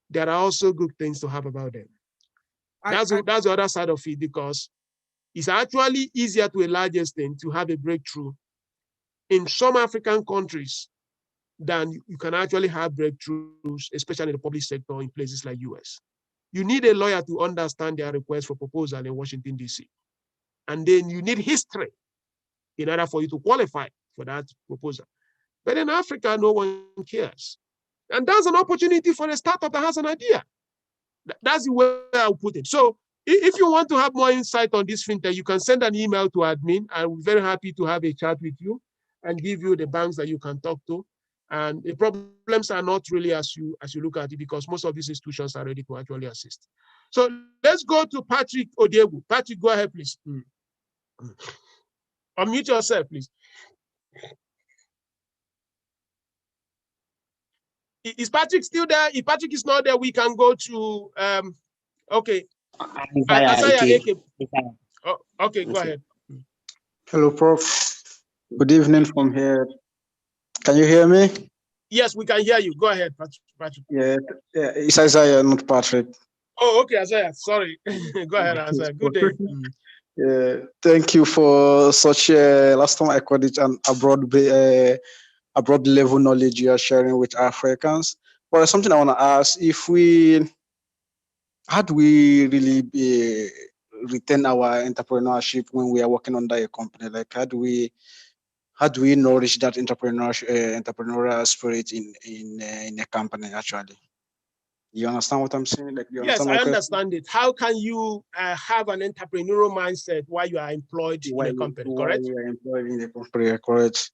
there are also good things to have about them. That's the other side of it, because it's actually easier to a large extent to have a breakthrough in some African countries than you can actually have breakthroughs, especially in the public sector in places like US. You need a lawyer to understand their request for proposal in Washington, D.C. And then you need history in order for you to qualify for that proposal. But in Africa, no one cares. And that's an opportunity for a startup that has an idea. That's the way I'll put it. So if you want to have more insight on this fintech, you can send an email to admin. I'm very happy to have a chat with you and give you the banks that you can talk to. And the problems are not really as you look at it, because most of these institutions are ready to actually assist. So let's go to Patrick Odiegu. Patrick, go ahead, please. Unmute yourself, please. Is Patrick still there? If Patrick is not there, we can go to, okay. Isaiah Ekekwe. Oh, okay, go ahead. Hello, Prof. Good evening from here. Can you hear me? Yes, we can hear you. Go ahead, Patrick. Yeah, it's Isaiah, not Patrick. Oh, okay, Isaiah. Sorry. Go ahead, Isaiah. Good day. Yeah, thank you for such last time I called it an abroad level knowledge you are sharing with Africans. But something I want to ask: how do we really retain our entrepreneurship when we are working under a company? Like, how do we nourish that entrepreneurial spirit in a company? Actually, you understand what I'm saying? Like, yes, I understand it. How can you have an entrepreneurial mindset while you are employed in a company? Correct? You are employed in a company, correct?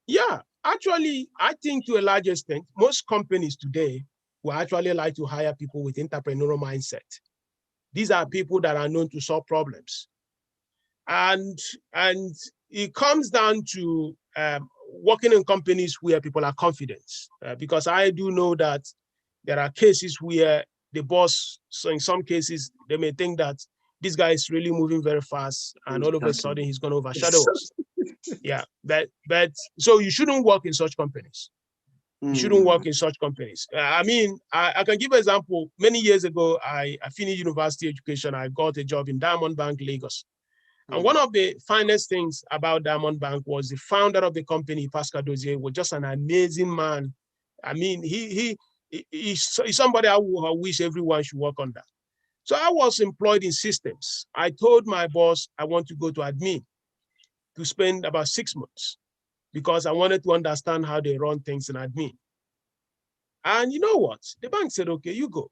Yeah, actually, I think to a large extent, most companies today will actually like to hire people with entrepreneurial mindset. These are people that are known to solve problems. And it comes down to working in companies where people are confident. Because I do know that there are cases where the boss, so in some cases, they may think that this guy is really moving very fast and all of a sudden he's going to overshadow us. Yeah, but so you shouldn't work in such companies. You shouldn't work in such companies. I mean, I can give an example. Many years ago, I finished university education. I got a job in Diamond Bank, Lagos. And one of the finest things about Diamond Bank was the founder of the company, Pascal Dozier, was just an amazing man. I mean, he is somebody I wish everyone should work on that. So I was employed in systems. I told my boss I want to go to admin to spend about 6 months because I wanted to understand how they run things in admin. And you know what? The bank said, okay, you go.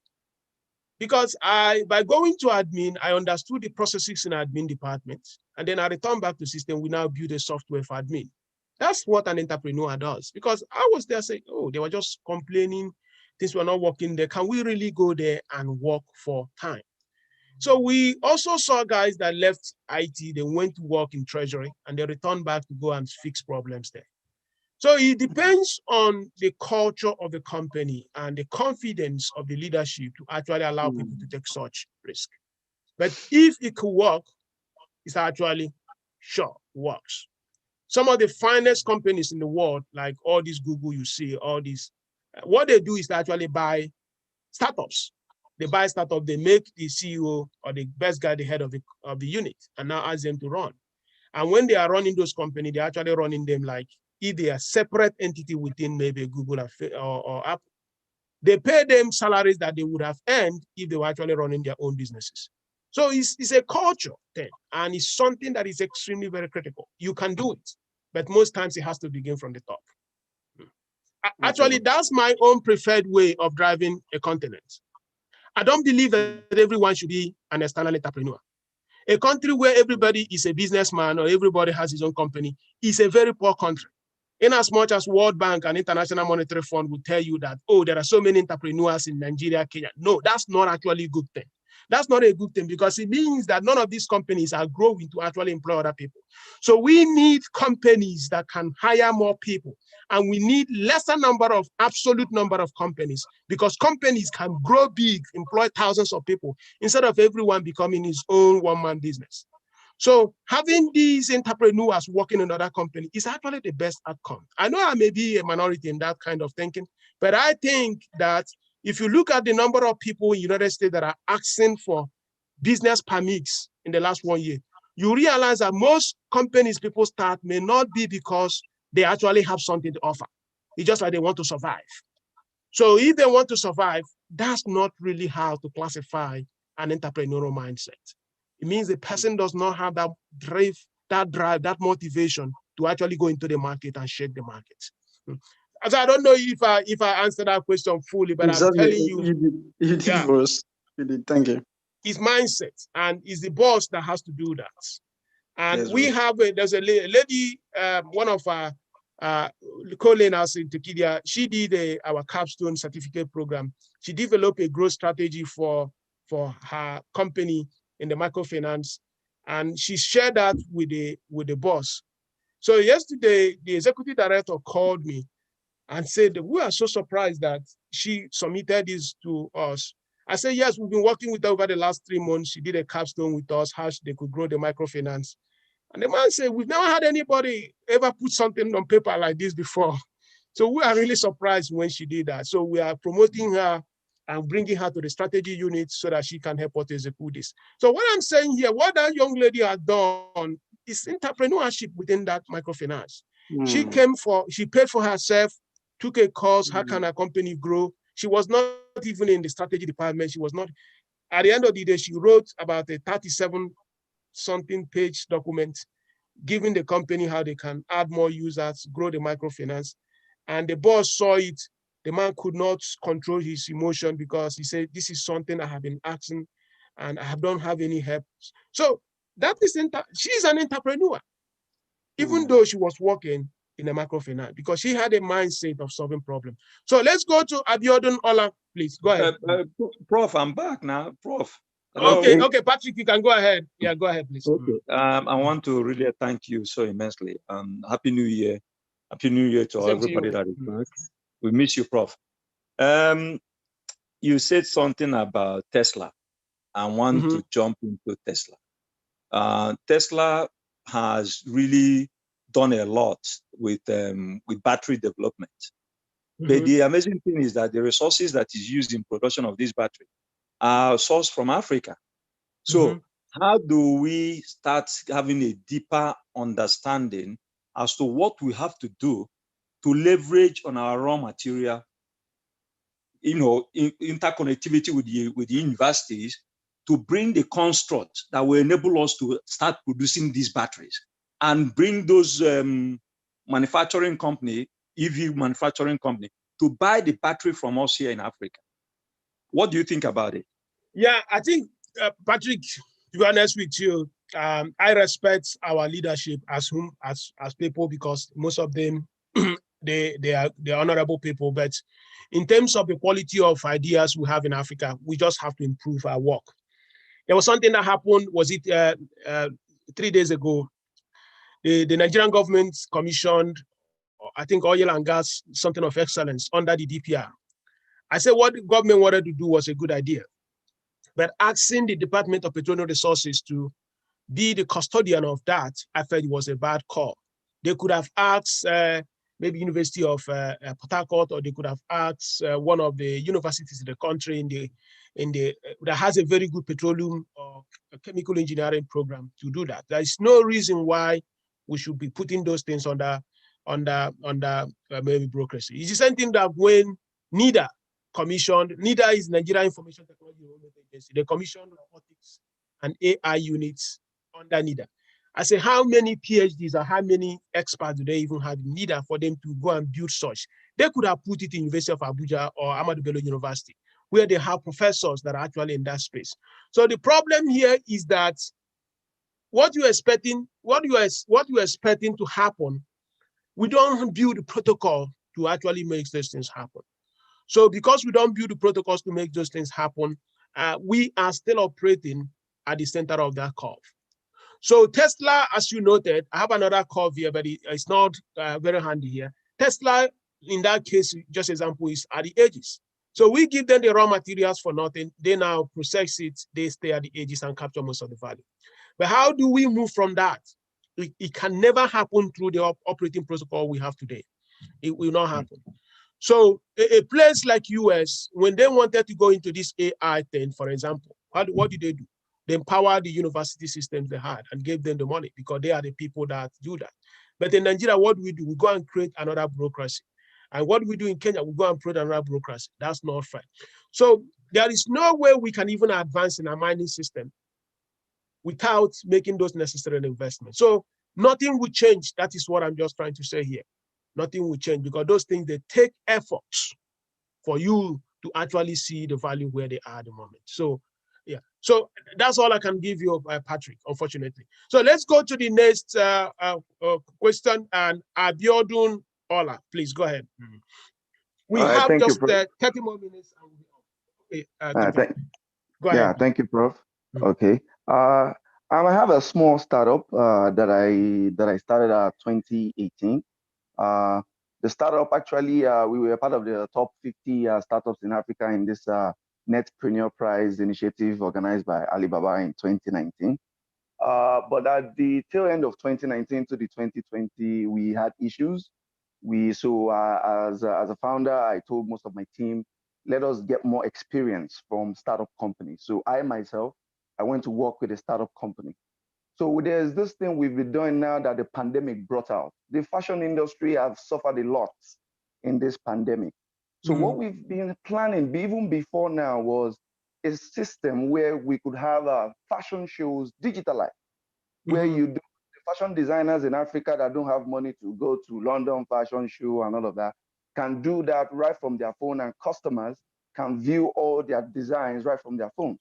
Because by going to admin, I understood the processes in admin department. And then I returned back to system. We now build a software for admin. That's what an entrepreneur does. Because I was there saying, oh, they were just complaining, things were not working there. Can we really go there and work for time? So we also saw guys that left IT, they went to work in treasury and they returned back to go and fix problems there. So it depends on the culture of the company and the confidence of the leadership to actually allow people to take such risk. But if it could work, it's actually sure works. Some of the finest companies in the world, like all these Google you see, all these, what they do is to actually buy startups. They buy startups, they make the CEO or the best guy the head of the unit and now ask them to run. And when they are running those companies, they're actually running them like if they are separate entity within maybe Google or Apple. They pay them salaries that they would have earned if they were actually running their own businesses. So it's a culture thing, and it's something that is extremely very critical. You can do it, but most times it has to begin from the top. Actually, that's my own preferred way of driving a continent. I don't believe that everyone should be an external entrepreneur. A country where everybody is a businessman or everybody has his own company is a very poor country. In as much as World Bank and International Monetary Fund will tell you that, oh, there are so many entrepreneurs in Nigeria, Kenya. No, that's not actually a good thing. That's not a good thing because it means that none of these companies are growing to actually employ other people. So we need companies that can hire more people, and we need lesser number of absolute number of companies because companies can grow big, employ thousands of people instead of everyone becoming his own one-man business. So having these entrepreneurs working in other companies is actually the best outcome. I know I may be a minority in that kind of thinking, but I think that if you look at the number of people in the United States that are asking for business permits in the last 1 year, you realize that most companies people start may not be because they actually have something to offer. It's just like they want to survive. So if they want to survive, that's not really how to classify an entrepreneurial mindset. It means the person does not have that drive, that motivation to actually go into the market and shake the market. So I don't know if I answered that question fully, but exactly. I'm telling you, you did for us. You did. Thank you. It's mindset, and it's the boss that has to do that. And yes, we have there's a lady, one of our co-learners in Tekedia. She did our capstone certificate program. She developed a growth strategy for her company in the microfinance, and she shared that with the boss. So yesterday, the executive director called me and said, we are so surprised that she submitted this to us. I said, yes, we've been working with her over the last 3 months. She did a capstone with us, how they could grow the microfinance. And the man said, we've never had anybody ever put something on paper like this before. So we are really surprised when she did that. So we are promoting her and bringing her to the strategy unit so that she can help us execute this. So what I'm saying here, what that young lady has done is entrepreneurship within that microfinance. She paid for herself, took a course, how can a company grow? She was not even in the strategy department. She was not. At the end of the day, she wrote about a 37-something page document, giving the company how they can add more users, grow the microfinance. And the boss saw it. The man could not control his emotion because he said, this is something I have been asking and I don't have any help. So that is, she's an entrepreneur, even though she was working in a microfinance because she had a mindset of solving problems. So let's go to Abiodun Ola, please. Go ahead. Prof, I'm back now. Prof. Okay, Patrick, you can go ahead. Yeah, go ahead, please. Okay. I want to really thank you so immensely. Happy New Year. Happy New Year to everybody that is back. We miss you, Prof. You said something about Tesla. I want to jump into Tesla. Tesla has really done a lot with battery development. But the amazing thing is that the resources that is used in production of this battery are sourced from Africa. So how do we start having a deeper understanding as to what we have to do to leverage on our raw material interconnectivity with the universities to bring the construct that will enable us to start producing these batteries and bring those manufacturing company, EV manufacturing company, to buy the battery from us here in Africa. What do you think about it? Yeah, I think, Patrick, to be honest with you, I respect our leadership as people, because most of them, they're honorable people. But in terms of the quality of ideas we have in Africa, we just have to improve our work. There was something that happened, was it 3 days ago? The Nigerian government commissioned, I think, oil and gas, something of excellence under the DPR. I said what the government wanted to do was a good idea, but asking the Department of Petroleum Resources to be the custodian of that, I felt it was a bad call. They could have asked maybe University of Port Harcourt, or they could have asked one of the universities in the country that has a very good petroleum or chemical engineering program to do that. There is no reason why we should be putting those things under maybe bureaucracy. It's the same thing that when NIDA commissioned, NIDA is Nigeria Information Technology Agency, they commissioned robotics and AI units under NIDA. I say, how many PhDs or how many experts do they even have in NIDA for them to go and build such? They could have put it in University of Abuja or Ahmadu Bello University, where they have professors that are actually in that space. So the problem here is that what you're expecting to happen, we don't build the protocol to actually make those things happen. So because we don't build the protocols to make those things happen, we are still operating at the center of that curve. So Tesla, as you noted, I have another curve here, but it's not very handy here. Tesla, in that case, just example, is at the edges. So we give them the raw materials for nothing. They now process it. They stay at the edges and capture most of the value. But how do we move from that? It can never happen through the operating protocol we have today. It will not happen. So a place like US, when they wanted to go into this AI thing, for example, what did they do? They empowered the university systems they had and gave them the money because they are the people that do that. But in Nigeria, what do? We go and create another bureaucracy. And what we do in Kenya, we go and create another bureaucracy. That's not fair. So there is no way we can even advance in a mining system without making those necessary investments. So nothing will change. That is what I'm just trying to say here. Nothing will change because those things, they take efforts for you to actually see the value where they are at the moment. So yeah, so that's all I can give you, Patrick, unfortunately. So let's go to the next question, and Abiodun Ola, please go ahead. We have just 30 more minutes. Okay, go ahead. Yeah, thank you, Prof. Okay. I have a small startup that I started at 2018. The startup, actually, we were part of the top 50 startups in Africa in this Netpreneur Prize initiative organized by Alibaba in 2019. But at the tail end of 2019 to the 2020, we had issues. As a founder, I told most of my team, let us get more experience from startup companies. So I went to work with a startup company. So there's this thing we've been doing now that the pandemic brought out. The fashion industry has suffered a lot in this pandemic. So what we've been planning even before now was a system where we could have fashion shows digitalized, where you do the fashion designers in Africa that don't have money to go to London Fashion Show and all of that can do that right from their phone, and customers can view all their designs right from their phones.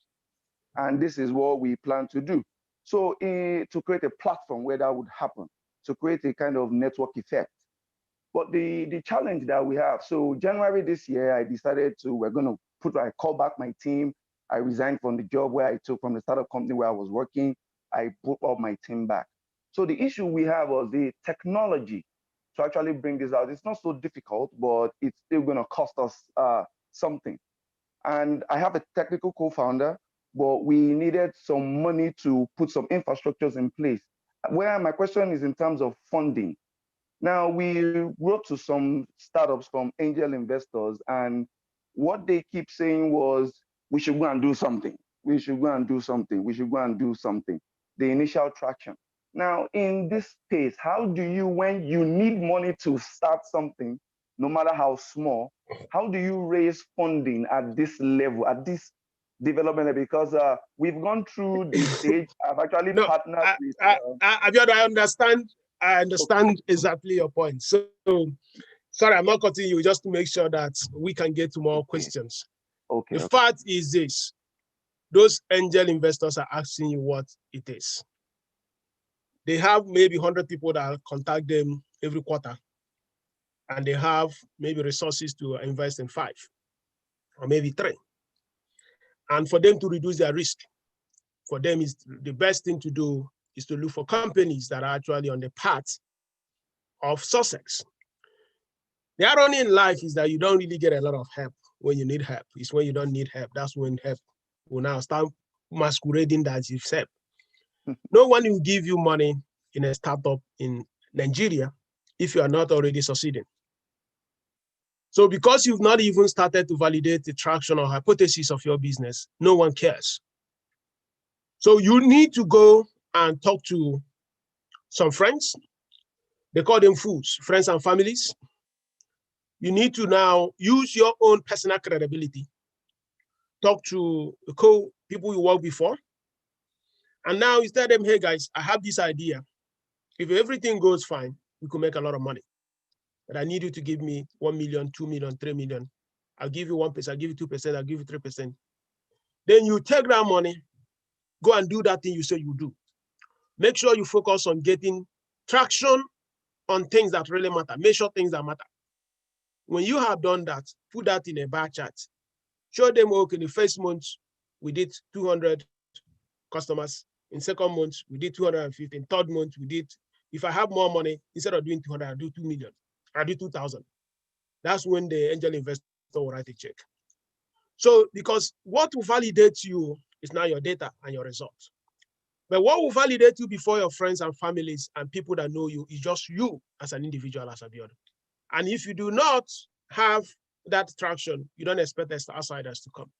And this is what we plan to do. So to create a platform where that would happen, to create a kind of network effect. But the challenge that we have, so January this year, I decided I call back my team. I resigned from the job where I took from the startup company where I was working. I put up my team back. So the issue we have was the technology to actually bring this out. It's not so difficult, but it's still going to cost us something. And I have a technical co-founder, but we needed some money to put some infrastructures in place. Where my question is in terms of funding. Now, we wrote to some startups from angel investors, and what they keep saying was, we should go and do something. We should go and do something. We should go and do something. The initial traction. Now, in this space, how do you, when you need money to start something, no matter how small. How do you raise funding at this level, at this development level? Because we've gone through this stage. I've actually partnered with. I understand exactly your point. So, sorry, I'm not cutting you, just to make sure that we can get to more questions. The fact is this: those angel investors are asking you what it is. They have maybe 100 people that contact them every quarter, and they have maybe resources to invest in 5 or maybe 3. And for them to reduce their risk, for them is the best thing to do is to look for companies that are actually on the path of success. The irony in life is that you don't really get a lot of help when you need help. It's when you don't need help. That's when help will now start masquerading that it's help. No one will give you money in a startup in Nigeria if you are not already succeeding. So because you've not even started to validate the traction or hypothesis of your business, no one cares. So you need to go and talk to some friends. They call them fools, friends and families. You need to now use your own personal credibility. Talk to people you worked before. And now you tell them, hey guys, I have this idea. If everything goes fine, we could make a lot of money. But I need you to give me 1 million, 2 million, 3 million. I'll give you 1%, I'll give you 2%, I'll give you 3%. Then you take that money, go and do that thing you say you do. Make sure you focus on getting traction on things that really matter. Measure things that matter. When you have done that, put that in a bar chart. Show them, okay, in the first month, we did 200 customers. In second month, we did 250. In third month, we did, if I have more money, instead of doing 200, I'll do 2 million. I'll do 2,000. That's when the angel investor will write a check. So, because what will validate you is now your data and your results. But what will validate you before your friends and families and people that know you is just you as an individual, as Abiodun. And if you do not have that traction, you don't expect outsiders to come.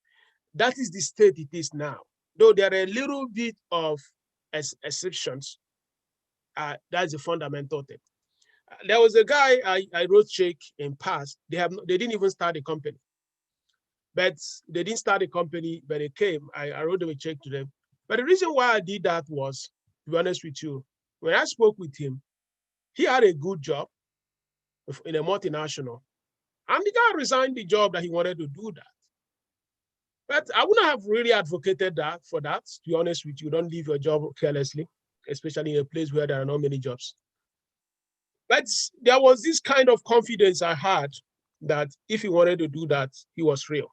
That is the state it is now. Though there are a little bit of exceptions, that's a fundamental thing. There was a guy I wrote check in past. They didn't even start a company. But they didn't start a company, but they came. I wrote them a check to them. But the reason why I did that was, to be honest with you, when I spoke with him, he had a good job in a multinational. And the guy resigned the job that he wanted to do that. But I wouldn't have really advocated that for that, to be honest with you. Don't leave your job carelessly, especially in a place where there are not many jobs. But there was this kind of confidence I had that if he wanted to do that, he was real.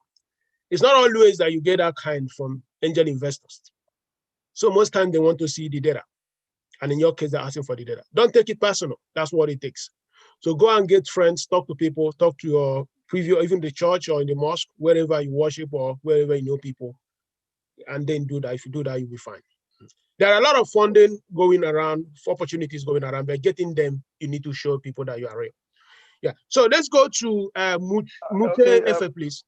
It's not always that you get that kind from angel investors. So most times they want to see the data. And in your case, they're asking for the data. Don't take it personal. That's what it takes. So go and get friends, talk to people, talk to your preview, even the church or in the mosque, wherever you worship or wherever you know people, and then do that. If you do that, you'll be fine. There are a lot of funding going around, opportunities going around, but getting them, you need to show people that you are real. Yeah. So let's go to Efe, please.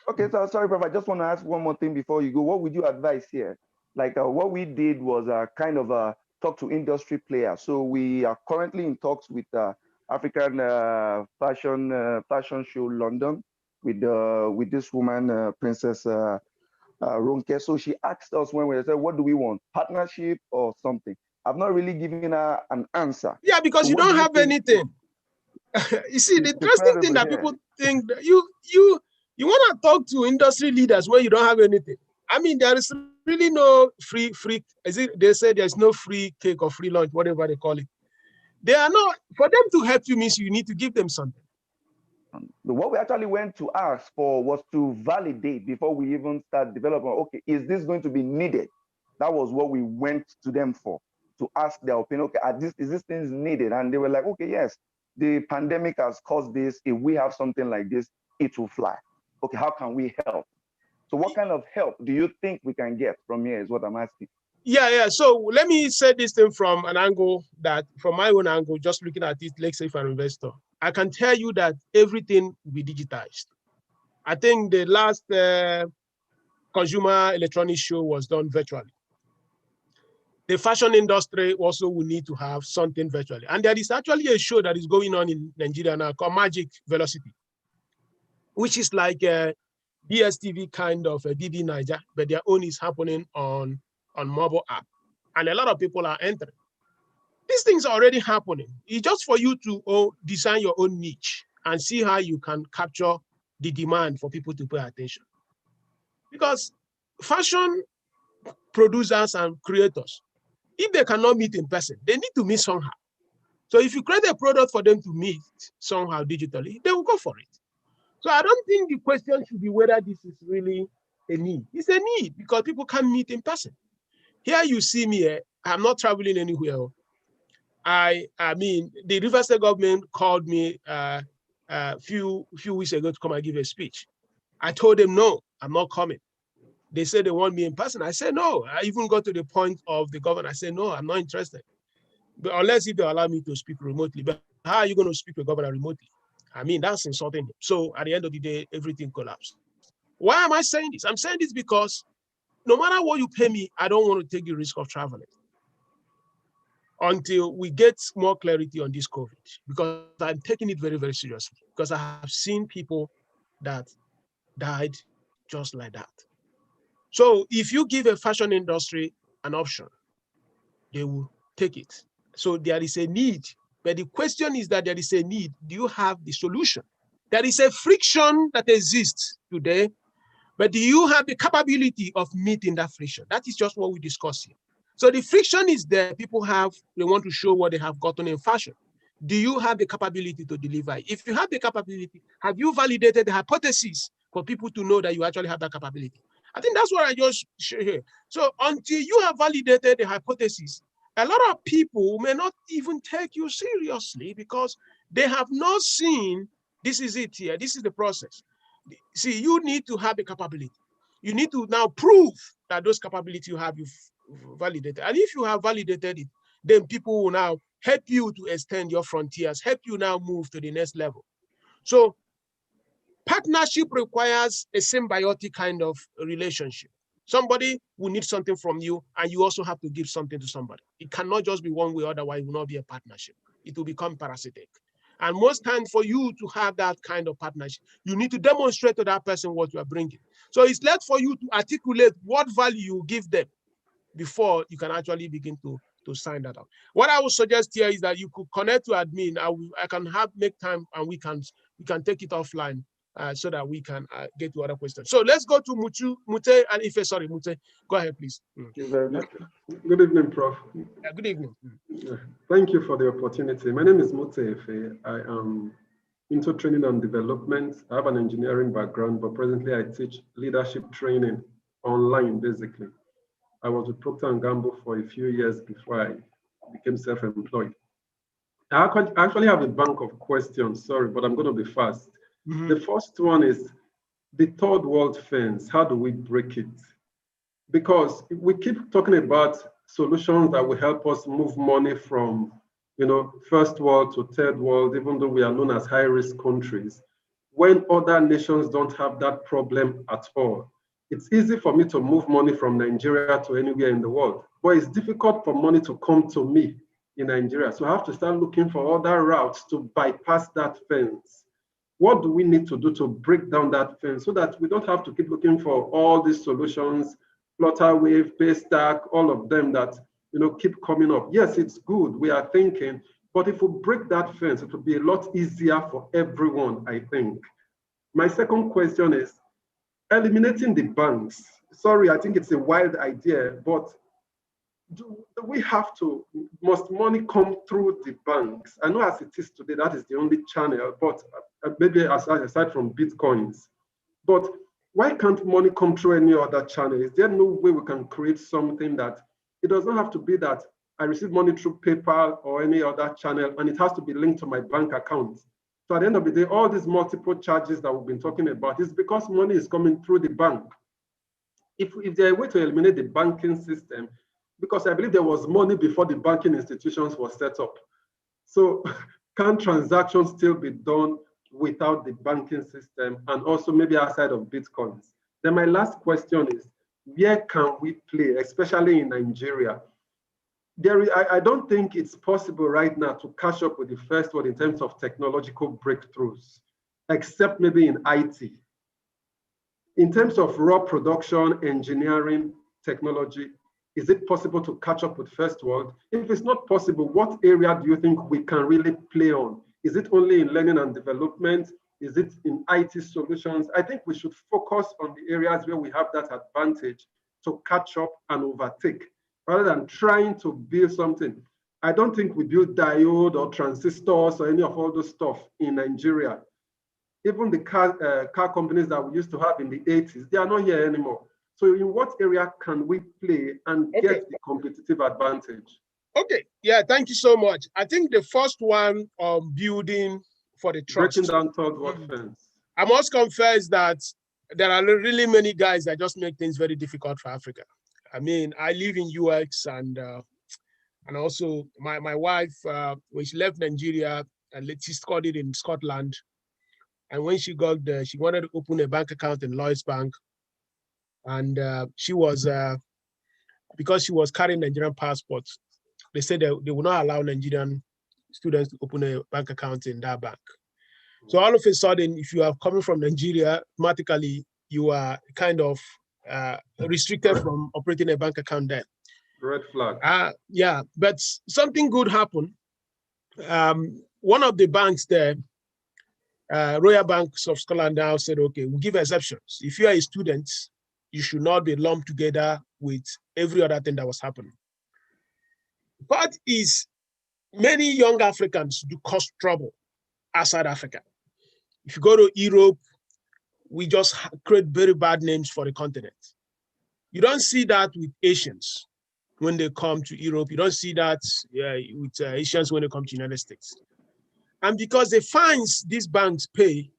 Okay, so sorry, Prof. I just want to ask one more thing before you go. What would you advise here? Like what we did was kind of talk to industry players. So we are currently in talks with African fashion show London with this woman, Princess Ronke. So she asked us when we said, what do we want? Partnership or something? I've not really given her an answer. Yeah, because so you don't have anything. You see, the interesting thing that people think that you want to talk to industry leaders when you don't have anything. I mean, there is really no free. They say there's no free cake or free lunch, whatever they call it. They are not, for them to help you means you need to give them something. What we actually went to ask for was to validate before we even start developing. Okay, is this going to be needed? That was what we went to them for, to ask their opinion. Okay, is this thing needed? And they were like, okay, yes, the pandemic has caused this. If we have something like this, it will fly. Okay, how can we help? So what kind of help do you think we can get from here is what I'm asking. Yeah. So let me say this thing from an angle that, from my own angle, just looking at it, let's say if I'm an investor, I can tell you that everything will be digitized. I think the last consumer electronics show was done virtually. the fashion industry also will need to have something virtually. And there is actually a show that is going on in Nigeria now called Magic Velocity, which is like a DSTV kind of a DD Niger, but their own is happening on mobile app. And a lot of people are entering. These things are already happening. It's just for you to design your own niche and see how you can capture the demand for people to pay attention. Because fashion producers and creators, if they cannot meet in person, they need to meet somehow. So if you create a product for them to meet somehow digitally, they will go for it. So I don't think the question should be whether this is really a need. It's a need because people can meet in person. Here you see me, I'm not traveling anywhere. I mean, the River State government called me a few weeks ago to come and give a speech. I told them, no, I'm not coming. They said they want me in person. I said, no. I even got to the point of the governor. I said, no, I'm not interested. But unless if they allow me to speak remotely. But how are you going to speak to a governor remotely? I mean, that's insulting him. So at the end of the day, everything collapsed. Why am I saying this? I'm saying this because no matter what you pay me, I don't want to take the risk of traveling until we get more clarity on this COVID, because I'm taking it very, very seriously, because I have seen people that died just like that. So if you give a fashion industry an option, they will take it. So there is a need, but the question is that there is a need. Do you have the solution? There is a friction that exists today, but do you have the capability of meeting that friction? That is just what we discuss here. So the friction is there. People they want to show what they have gotten in fashion. Do you have the capability to deliver? If you have the capability, have you validated the hypothesis for people to know that you actually have that capability? I think that's what I just share here. So until you have validated the hypothesis, a lot of people may not even take you seriously because they have not seen, this is it here, this is the process. See, you need to have the capability. You need to now prove that those capabilities you have, you've validated. And if you have validated it, then people will now help you to extend your frontiers, help you now move to the next level. So partnership requires a symbiotic kind of relationship. Somebody will need something from you, and you also have to give something to somebody. It cannot just be one way, otherwise it will not be a partnership. It will become parasitic. And most times for you to have that kind of partnership, you need to demonstrate to that person what you are bringing. So it's left for you to articulate what value you give them before you can actually begin to sign that out. What I would suggest here is that you could connect to admin. I can make time and we can take it offline so that we can get to other questions. So let's go to Mute and Ife. Sorry, Mute. Go ahead, please. Thank you very much. Good evening, Prof. Good evening. Thank you for the opportunity. My name is Mute Ife. I am into training and development. I have an engineering background, but presently I teach leadership training online, basically. I was with Procter & Gamble for a few years before I became self-employed. I actually have a bank of questions, sorry, but I'm going to be fast. Mm-hmm. The first one is the third world fence. How do we break it? Because we keep talking about solutions that will help us move money from, first world to third world, even though we are known as high-risk countries, when other nations don't have that problem at all. It's easy for me to move money from Nigeria to anywhere in the world, but it's difficult for money to come to me in Nigeria. So I have to start looking for other routes to bypass that fence. What do we need to do to break down that fence so that we don't have to keep looking for all these solutions, Flutterwave, Paystack, all of them that keep coming up? Yes, it's good, we are thinking, but if we break that fence, it will be a lot easier for everyone, I think. My second question is, eliminating the banks. Sorry, I think it's a wild idea, but do we have to, must money come through the banks? I know as it is today, that is the only channel, but maybe aside from Bitcoins. But why can't money come through any other channel? Is there no way we can create something that, it doesn't have to be that I receive money through PayPal or any other channel, and it has to be linked to my bank account. So at the end of the day, all these multiple charges that we've been talking about is because money is coming through the bank. If there's a way to eliminate the banking system, because I believe there was money before the banking institutions were set up. So can transactions still be done without the banking system and also maybe outside of Bitcoins? Then my last question is, where can we play, especially in Nigeria? I don't think it's possible right now to catch up with the first world in terms of technological breakthroughs, except maybe in IT. In terms of raw production, engineering, technology, is it possible to catch up with first world? If it's not possible, what area do you think we can really play on? Is it only in learning and development? Is it in IT solutions? I think we should focus on the areas where we have that advantage to catch up and overtake, rather than trying to build something. I don't think we build diode or transistors or any of all those stuff in Nigeria. Even the car companies that we used to have in the 80s, they are not here anymore. So in what area can we play and get the competitive advantage? Okay, yeah, thank you so much. I think the first one, building for the trust. Breaking down third world fence. I must confess that there are really many guys that just make things very difficult for Africa. I mean, I live in UX and also my wife, when she left Nigeria, and she studied in Scotland. And when she got there, she wanted to open a bank account in Lloyds Bank. And she was, because she was carrying Nigerian passports, they said they would not allow Nigerian students to open a bank account in that bank. So all of a sudden, if you are coming from Nigeria, automatically you are kind of restricted from operating a bank account there. Red flag. Yeah, but something good happened. One of the banks there, Royal Banks of Scotland now said, okay, we'll give exceptions. If you are a student, you should not be lumped together with every other thing that was happening. But is many young Africans do cause trouble outside Africa. If you go to Europe, we just create very bad names for the continent. You don't see that with Asians when they come to Europe. You don't see that with Asians when they come to the United States. And because the fines these banks pay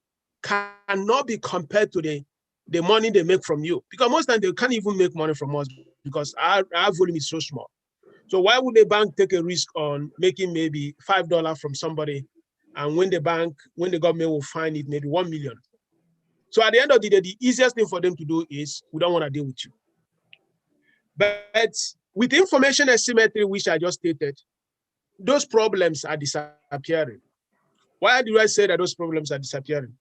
cannot be compared to the money they make from you. Because most of the time they can't even make money from us because our volume is so small. So why would the bank take a risk on making maybe $5 from somebody, and when the government will fine it maybe 1 million? So at the end of the day, the easiest thing for them to do is, we don't want to deal with you. But with information asymmetry, which I just stated, those problems are disappearing. Why do I say that those problems are disappearing?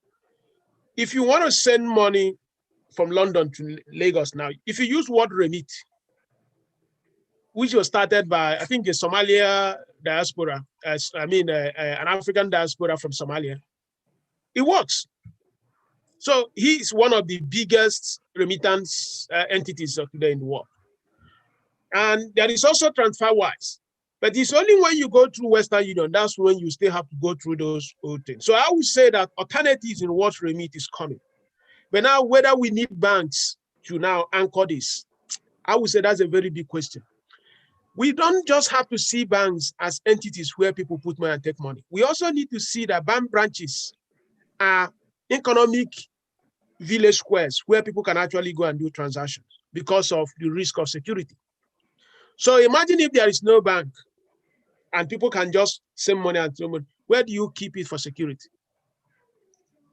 If you want to send money from London to Lagos now, if you use word remit, which was started by, I think, a Somalia diaspora, an African diaspora from Somalia, it works. So he's one of the biggest remittance entities of today in the world. And there is also TransferWise. But it's only when you go through Western Union, that's when you still have to go through those old things. So I would say that alternatives in what remit is coming. But now, whether we need banks to now anchor this, I would say that's a very big question. We don't just have to see banks as entities where people put money and take money. We also need to see that bank branches are economic village squares where people can actually go and do transactions because of the risk of security. So imagine if there is no bank and people can just send money and throw money. Where do you keep it for security?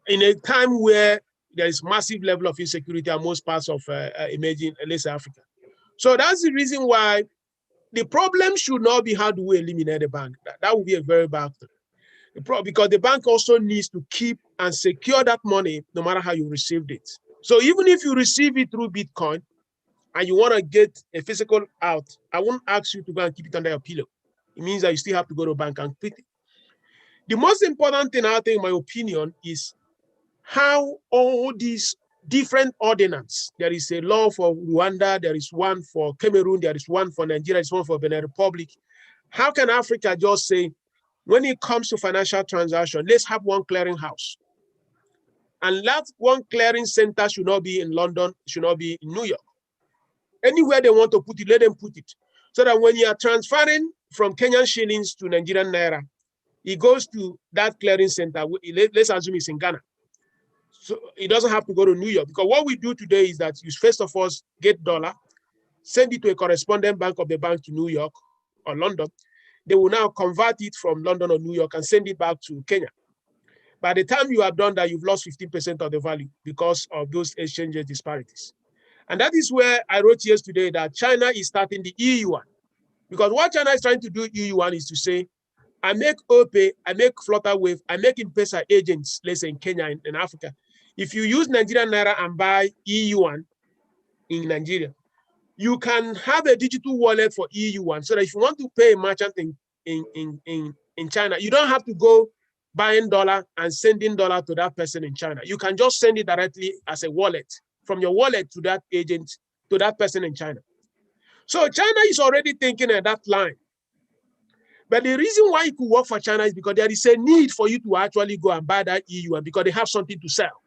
In a time where there is massive level of insecurity in most parts of emerging, let's say, Africa. So that's the reason why the problem should not be how do we eliminate the bank. That would be a very bad thing. Because the bank also needs to keep and secure that money no matter how you received it. So even if you receive it through Bitcoin and you want to get a physical out, I won't ask you to go and keep it under your pillow. It means that you still have to go to a bank and put it. The most important thing, I think, in my opinion, is how all these different ordinances, there is a law for Rwanda, there is one for Cameroon, there is one for Nigeria, there is one for Benin Republic. How can Africa just say, when it comes to financial transaction, let's have one clearing house. And that one clearing center should not be in London, should not be in New York. Anywhere they want to put it, let them put it. So that when you are transferring from Kenyan shillings to Nigerian naira, it goes to that clearing center. Let's assume it's in Ghana. So it doesn't have to go to New York, because what we do today is that you first of all get dollar, send it to a correspondent bank of the bank to New York or London. They will now convert it from London or New York and send it back to Kenya. By the time you have done that, you've lost 15% of the value because of those exchange disparities. And that is where I wrote yesterday that China is starting the EU one. Because what China is trying to do, EU1, is to say, I make OPay, I make Flutterwave, I make M-Pesa agents, let's say in Kenya, in Africa. If you use Nigerian Naira and buy EU1 in Nigeria, you can have a digital wallet for EU1, so that if you want to pay a merchant in China, you don't have to go buying dollar and sending dollar to that person in China. You can just send it directly as a wallet from your wallet to that agent, to that person in China. So China is already thinking at that line. But the reason why it could work for China is because there is a need for you to actually go and buy that EU, and because they have something to sell.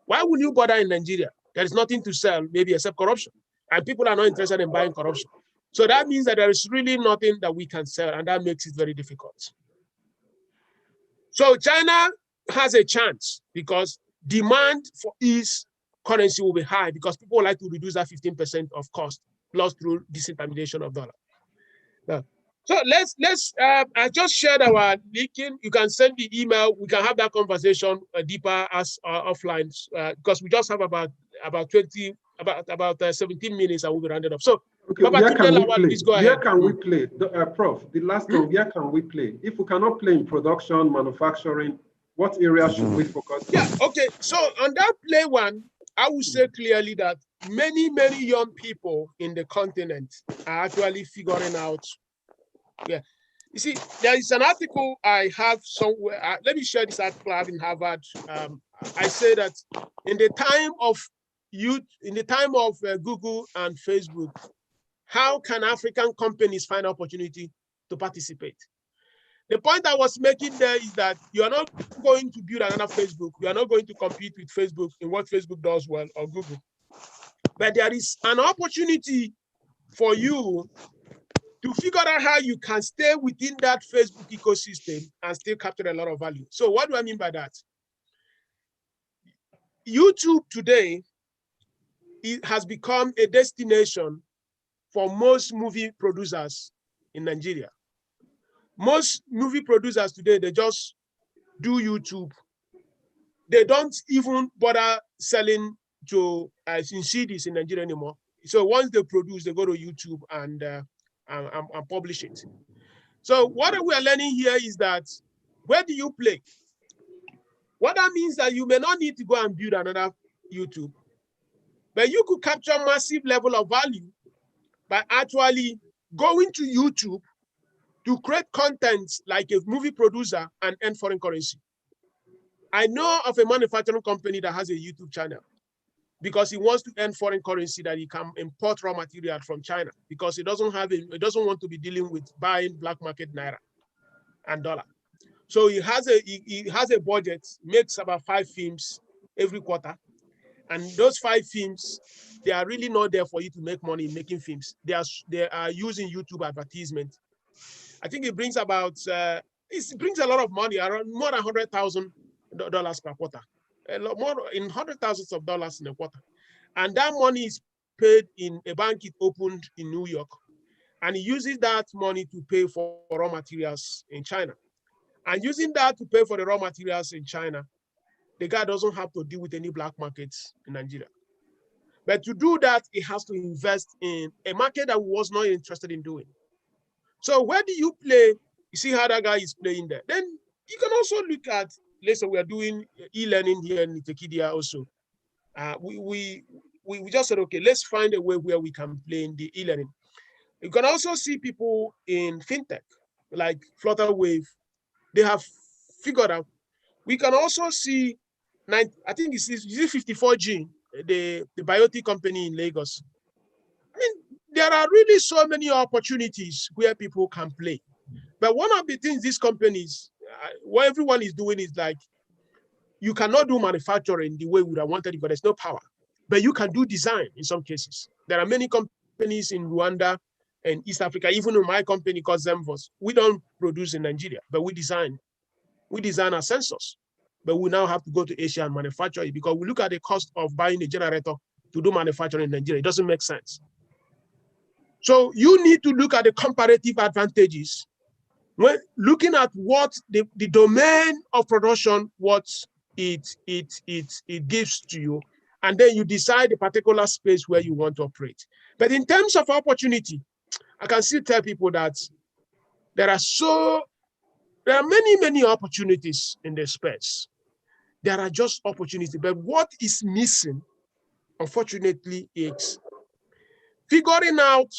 Why would you bother in Nigeria? There is nothing to sell, maybe except corruption. And people are not interested in buying corruption. So that means that there is really nothing that we can sell, and that makes it very difficult. So China has a chance because demand for its currency will be high because people like to reduce that 15% of cost, plus through disintermediation of dollar. Now, so I just shared our linking. You can send the email. We can have that conversation deeper as offline because we just have about 17 minutes and we'll be rounded up. So, okay, where can we play? Please go ahead. Where can we play? Prof, the last one, where can we play? If we cannot play in production, manufacturing, what areas should we focus on? Yeah, okay. So on that play one, I would say clearly that many young people in the continent are actually figuring out. Yeah, you see, there is an article I have somewhere. Let me share this article I have in Harvard. I say that in the time of Google and Facebook, how can African companies find opportunity to participate? The point I was making there is that you are not going to build another Facebook. You are not going to compete with Facebook in what Facebook does well or Google. But there is an opportunity for you to figure out how you can stay within that Facebook ecosystem and still capture a lot of value. So what do I mean by that? YouTube today, it has become a destination for most movie producers in Nigeria. Most movie producers today, they just do YouTube. They don't even bother selling to in CDs in Nigeria anymore. So once they produce, they go to YouTube and publish it. So what we are learning here is that where do you play? What that means that you may not need to go and build another YouTube, but you could capture massive level of value by actually going to YouTube to create content like a movie producer and earn foreign currency. I know of a manufacturing company that has a YouTube channel because he wants to earn foreign currency that he can import raw material from China because he doesn't want to be dealing with buying black market naira and dollar. So he has a budget, makes about 5 films every quarter. And those 5 films, they are really not there for you to make money making films. They are using YouTube advertisement. I think it brings about, it brings a lot of money, around more than $100,000 per quarter. A lot more in $100,000 in a quarter. And that money is paid in a bank it opened in New York. And he uses that money to pay for raw materials in China. And using that to pay for the raw materials in China, the guy doesn't have to deal with any black markets in Nigeria. But to do that, he has to invest in a market that he was not interested in doing. So where do you play? You see how that guy is playing there. Then you can also look at, let's say we are doing e-learning here in Tekedia also. We just said, okay, let's find a way where we can play in the e-learning. You can also see people in fintech, like Flutterwave. They have figured out. We can also see, I think it's 54G, the biotic company in Lagos. I mean, there are really so many opportunities where people can play. But one of the things these companies, what everyone is doing is like, you cannot do manufacturing the way we would have wanted because there's no power. But you can do design in some cases. There are many companies in Rwanda and East Africa, even in my company called Zemvos. We don't produce in Nigeria, but we design. We design our sensors. But we now have to go to Asia and manufacture it because we look at the cost of buying a generator to do manufacturing in Nigeria. It doesn't make sense. So you need to look at the comparative advantages when looking at what the domain of production, what it gives to you, and then you decide the particular space where you want to operate. But in terms of opportunity, I can still tell people that there are many, many opportunities in this space. There are just opportunities, but what is missing, unfortunately, is figuring out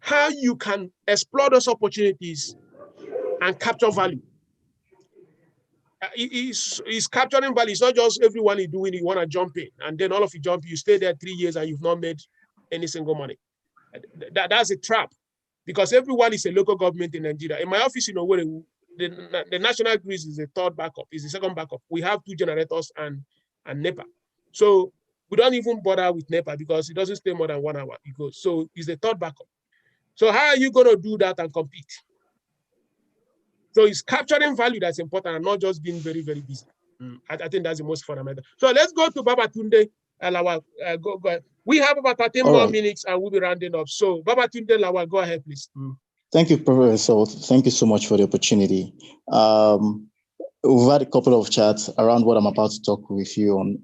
how you can explore those opportunities and capture value. Is capturing value. It's not just everyone is doing it, you want to jump in, and then all of you jump, you stay there 3 years and you've not made any single money. That's a trap, because everyone is a local government in Nigeria. In my office, where the national grid is the third backup, is the second backup. We have 2 generators and NEPA. So we don't even bother with NEPA because it doesn't stay more than 1 hour. It goes. So it's the third backup. So how are you going to do that and compete? So it's capturing value that's important and not just being very, very busy. I think that's the most fundamental. So let's go to Babatunde Lawal. Go ahead. We have about 13 more minutes and we'll be rounding up. So Babatunde Lawal, go ahead, please. Thank you, Professor. Thank you so much for the opportunity. We've had a couple of chats around what I'm about to talk with you on.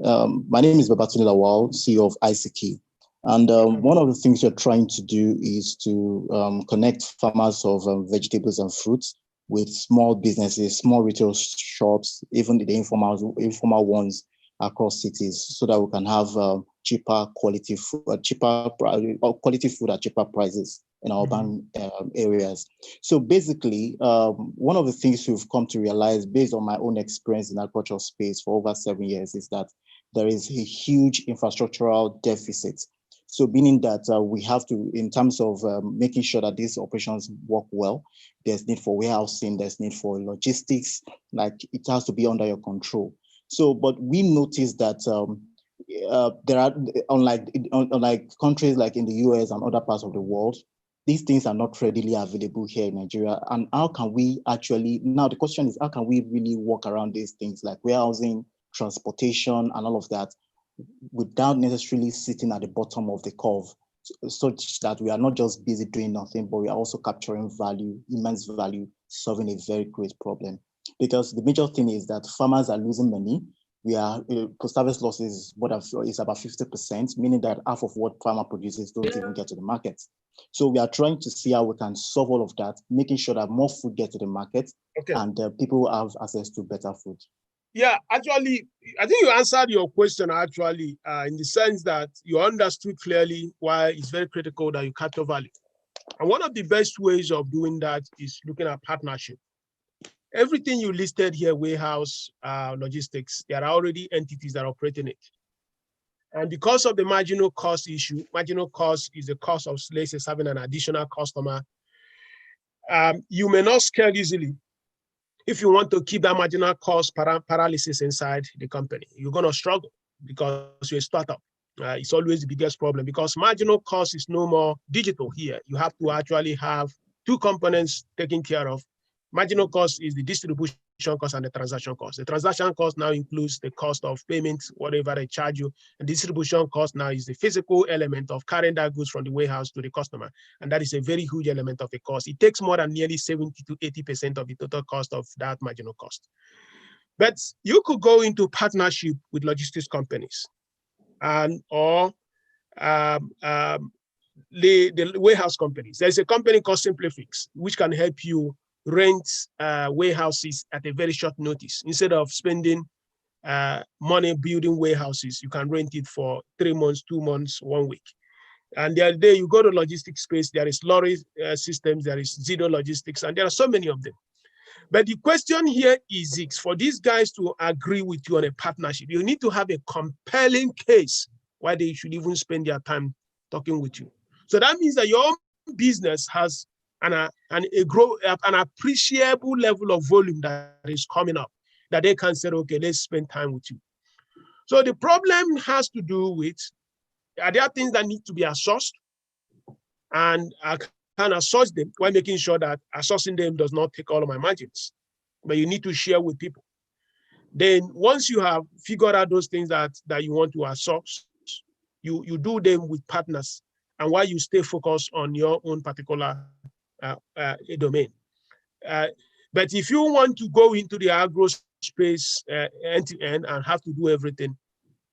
My name is Babatunde Lawal, CEO of ICK. And one of the things we're trying to do is to connect farmers of vegetables and fruits with small businesses, small retail shops, even the informal ones across cities, so that we can have cheaper quality food, quality food at cheaper prices in our urban areas. So basically, one of the things we've come to realize based on my own experience in agricultural space for over 7 years is that there is a huge infrastructural deficit. So meaning that we have to, in terms of making sure that these operations work well, there's need for warehousing, there's need for logistics, like it has to be under your control. So, but we noticed that there are, unlike countries like in the US and other parts of the world, these things are not readily available here in Nigeria. And how can we actually, now the question is, how can we really work around these things like warehousing, transportation, and all of that, without necessarily sitting at the bottom of the curve, such that we are not just busy doing nothing, but we are also capturing value, immense value, solving a very great problem. Because the major thing is that farmers are losing money. We are post-harvest losses is about 50%, meaning that half of what farmer produces don't even get to the market. So we are trying to see how we can solve all of that, making sure that more food gets to the market and people have access to better food. Yeah, actually, I think you answered your question actually in the sense that you understood clearly why it's very critical that you capture value. And one of the best ways of doing that is looking at partnership. Everything you listed here, warehouse, logistics, there are already entities that are operating it. And because of the marginal cost issue, marginal cost is the cost of, let's say, having an additional customer. You may not scale easily. If you want to keep that marginal cost paralysis inside the company, you're going to struggle because you're a startup. It's always the biggest problem because marginal cost is no more digital here. You have to actually have 2 components taken care of. Marginal cost is the distribution cost and the transaction cost. The transaction cost now includes the cost of payment, whatever they charge you. And distribution cost now is the physical element of carrying that goods from the warehouse to the customer. And that is a very huge element of the cost. It takes more than nearly 70 to 80% of the total cost of that marginal cost. But you could go into partnership with logistics companies or the warehouse companies. There's a company called Simplifix, which can help you rent warehouses at a very short notice. Instead of spending money building warehouses, you can rent it for 3 months, 2 months, 1 week. And the other day you go to logistics space, there is lorry systems, there is Zero Logistics, and there are so many of them. But the question here is for these guys to agree with you on a partnership, you need to have a compelling case why they should even spend their time talking with you. So that means that your business has an appreciable level of volume that is coming up, that they can say, okay, let's spend time with you. So the problem has to do with, are there things that need to be outsourced? And I can outsource them while making sure that outsourcing them does not take all of my margins, but you need to share with people. Then once you have figured out those things that you want to outsource, you do them with partners, and while you stay focused on your own particular domain. But if you want to go into the agro space end to end and have to do everything,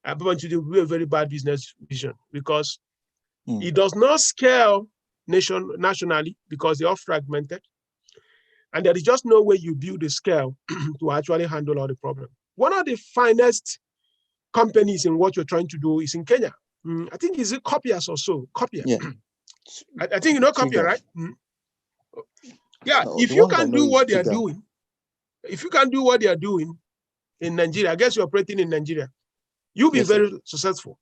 I want you to do a very bad business vision because it does not scale nationally because they are fragmented. And there is just no way you build a scale to actually handle all the problem. One of the finest companies in what you're trying to do is in Kenya. I think it's Copias or so. Copia. Yeah. I think you know Copia, right? Yeah, No, if the you one I can know do is what they are Tiga. doing, if you can do what they are doing in Nigeria, I guess you're operating in Nigeria, you'll be Yes, sir. very successful.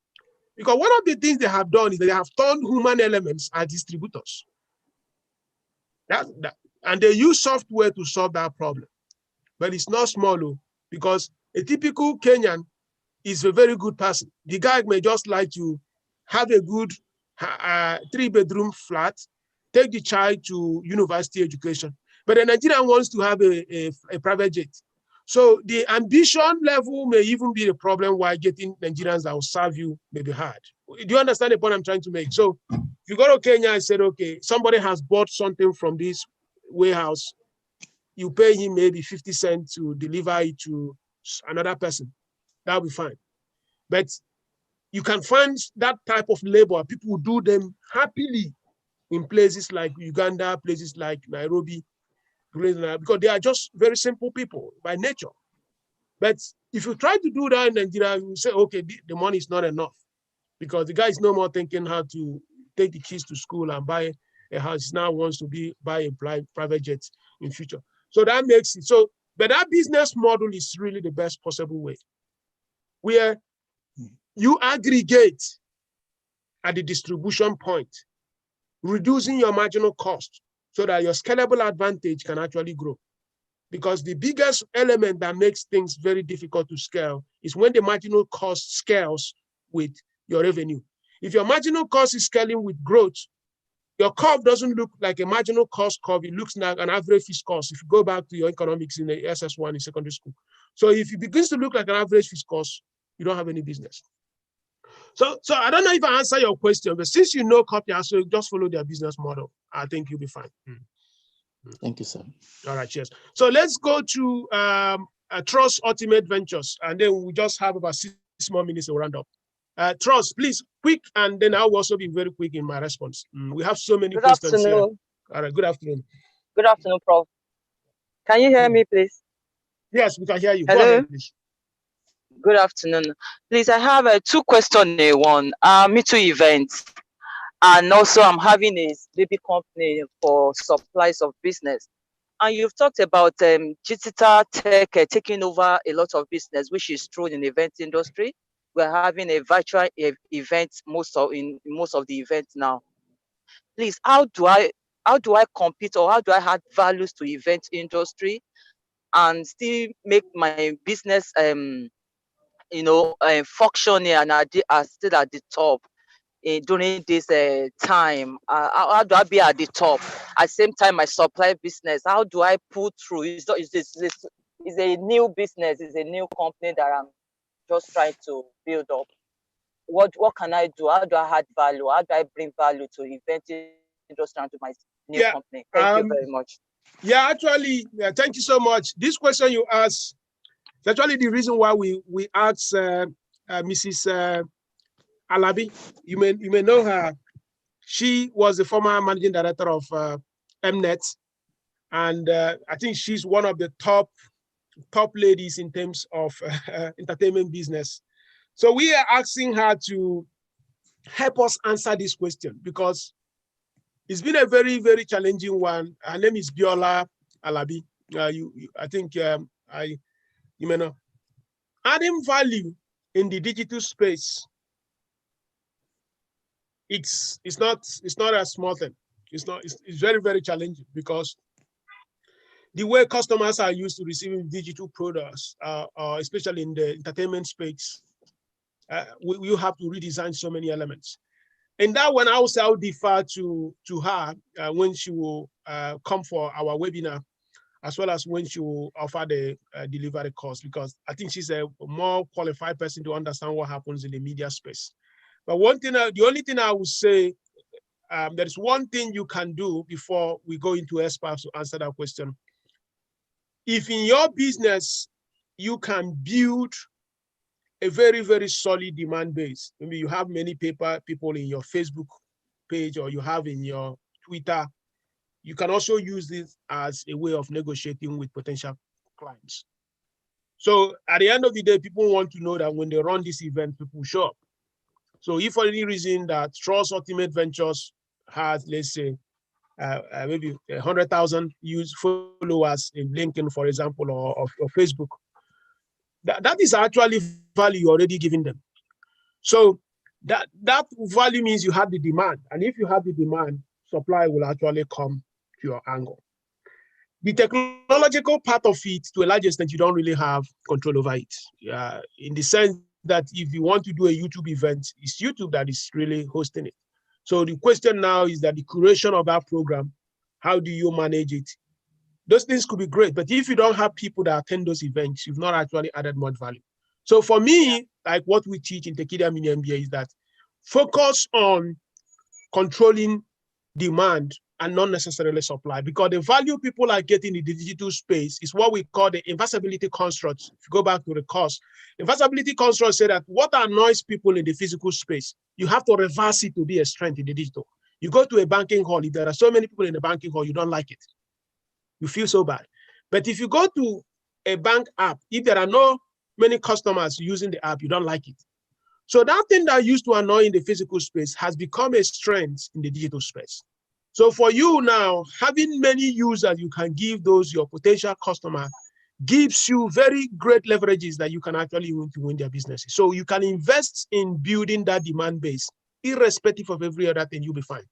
Because one of the things they have done is they have turned human elements as distributors. And they use software to solve that problem. But it's not small, because a typical Kenyan is a very good person. The guy may just like to have a good 3-bedroom flat, take the child to university education. But the Nigerian wants to have a private jet. So the ambition level may even be a problem why getting Nigerians that will serve you may be hard. Do you understand the point I'm trying to make? So if you go to Kenya and said, okay, somebody has bought something from this warehouse, you pay him maybe 50 cents to deliver it to another person. That'll be fine. But you can find that type of labor, people do them happily in places like Uganda, places like Nairobi, because they are just very simple people by nature. But if you try to do that in Nigeria, you say, okay, the money is not enough, because the guy is no more thinking how to take the kids to school and buy a house. He now wants to buy a private jet in future. So that makes it so. But that business model is really the best possible way, where you aggregate at the distribution point, reducing your marginal cost so that your scalable advantage can actually grow. Because the biggest element that makes things very difficult to scale is when the marginal cost scales with your revenue. If your marginal cost is scaling with growth, your curve doesn't look like a marginal cost curve. It looks like an average fixed cost. If you go back to your economics in the SS1 in secondary school. So if it begins to look like an average fixed cost, you don't have any business. So I don't know if I answer your question, but since you know Copia, so just follow their business model. I think you'll be fine. Thank you, sir. All right, cheers. So let's go to Trust Ultimate Ventures, and then we just have about 6 more minutes to round up. Trust, please, quick, and then I'll also be very quick in my response. We have so many questions here. All right, good afternoon. Good afternoon, Prof. Can you hear me, please? Yes, we can hear you. Hello? Go ahead, please. Good afternoon. Please, I have 2 questions in one. Me too events. And also I'm having a baby company for supplies of business. And you've talked about digital tech taking over a lot of business, which is true in the event industry. We're having a virtual event most of the events now. Please, how do I compete, or how do I add values to event industry and still make my business functioning and still at the top during this time? How do I be at the top? At the same time, my supply business, how do I pull through? It's a new business, it's a new company that I'm just trying to build up. What can I do? How do I add value? How do I bring value to event industry and to my new company? Thank you very much. Yeah, actually, thank you so much. This question you asked, it's actually the reason why we asked Mrs. Alabi. You may know her. She was the former managing director of Mnet, and I think she's one of the top ladies in terms of entertainment business. So we are asking her to help us answer this question, because it's been a very, very challenging one. Her name is Biola Alabi. I think you may know. Adding value in the digital space, it's not a small thing. It's very, very challenging, because the way customers are used to receiving digital products, especially in the entertainment space, we have to redesign so many elements. And that one, I'll defer to her when she will come for our webinar, as well as when she will offer the delivery course, because I think she's a more qualified person to understand what happens in the media space. But the only thing I would say, there is one thing you can do before we go into experts to answer that question. If in your business, you can build a very, very solid demand base. Maybe you have many people in your Facebook page, or you have in your Twitter, you can also use this as a way of negotiating with potential clients. So at the end of the day, people want to know that when they run this event, people show up. So if for any reason that Trust Ultimate Ventures has, let's say, maybe 100,000 followers in LinkedIn, for example, or Facebook, that is actually value you're already giving them. So that value means you have the demand. And if you have the demand, supply will actually come to your angle. The technological part of it, to a large extent, you don't really have control over it. In the sense that if you want to do a YouTube event, it's YouTube that is really hosting it. So the question now is that the curation of that program, how do you manage it? Those things could be great, but if you don't have people that attend those events, you've not actually added much value. So for me, like what we teach in Tekedia Mini MBA is that focus on controlling demand and not necessarily supply, because the value people are getting in the digital space is what we call the inversibility construct. If you go back to the course, inversibility construct say that what annoys people in the physical space, you have to reverse it to be a strength in the digital. You go to a banking hall, if there are so many people in the banking hall, you don't like it. You feel so bad. But if you go to a bank app, if there are no many customers using the app, you don't like it. So that thing that used to annoy in the physical space has become a strength in the digital space. So for you now, having many users you can give those your potential customer gives you very great leverages that you can actually win their businesses. So you can invest in building that demand base, irrespective of every other thing, you'll be fine.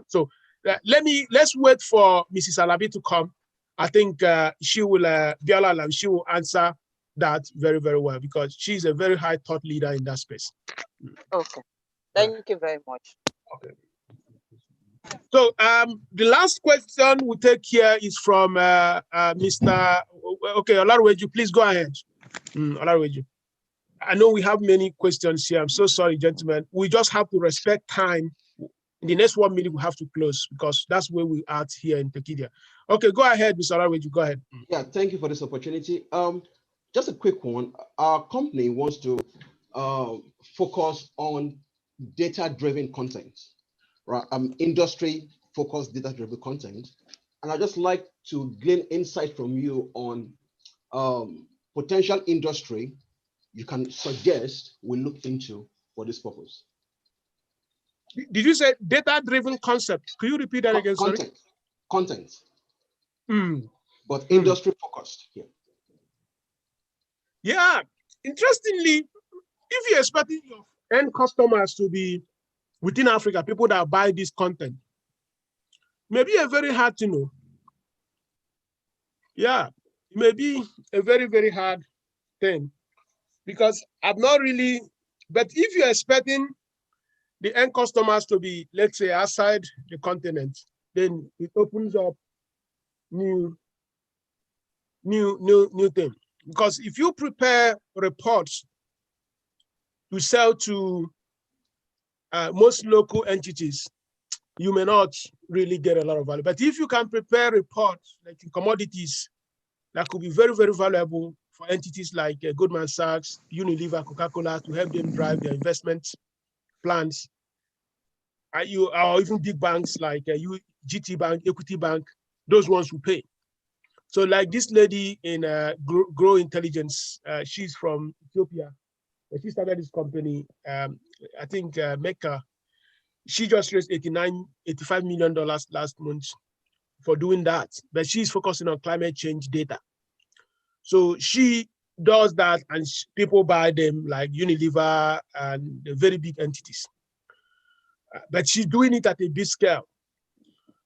So let's wait for Mrs. Alabi to come. I think she will answer that very, very well, because she's a very high thought leader in that space. Okay, thank you very much. Okay. So the last question we take here is from Mr. Okay, Olaruweju, please go ahead. Olaruweju. I know we have many questions here. I'm so sorry, gentlemen. We just have to respect time. In the next 1 minute, we have to close because that's where we are here in Tekedia. Okay, go ahead, Mr. Olaruweju, go ahead. Yeah, thank you for this opportunity. Just a quick one. Our company wants to focus on data-driven content, right? Industry-focused data-driven content. And I'd just like to gain insight from you on potential industry you can suggest we look into for this purpose. Did you say data-driven concept? Could you repeat that again? Content. Sorry? Content. But Mm. industry-focused here. Yeah, interestingly, if you're expecting your end customers to be within Africa, people that buy this content, maybe a very hard to know. Yeah, it may be a very, very hard thing because I'm not really, but if you're expecting the end customers to be, let's say, outside the continent, then it opens up new thing. Because if you prepare reports to sell to most local entities, you may not really get a lot of value. But if you can prepare reports like in commodities that could be very, very valuable for entities like Goldman Sachs, Unilever, Coca-Cola, to help them drive their investment plans, or even big banks like GT Bank, Equity Bank, those ones who pay. So like this lady in Grow Intelligence, she's from Ethiopia. She started this company, I think Mecca. She just raised $85 million last month for doing that. But she's focusing on climate change data. So she does that and people buy them like Unilever and the very big entities. But she's doing it at a big scale.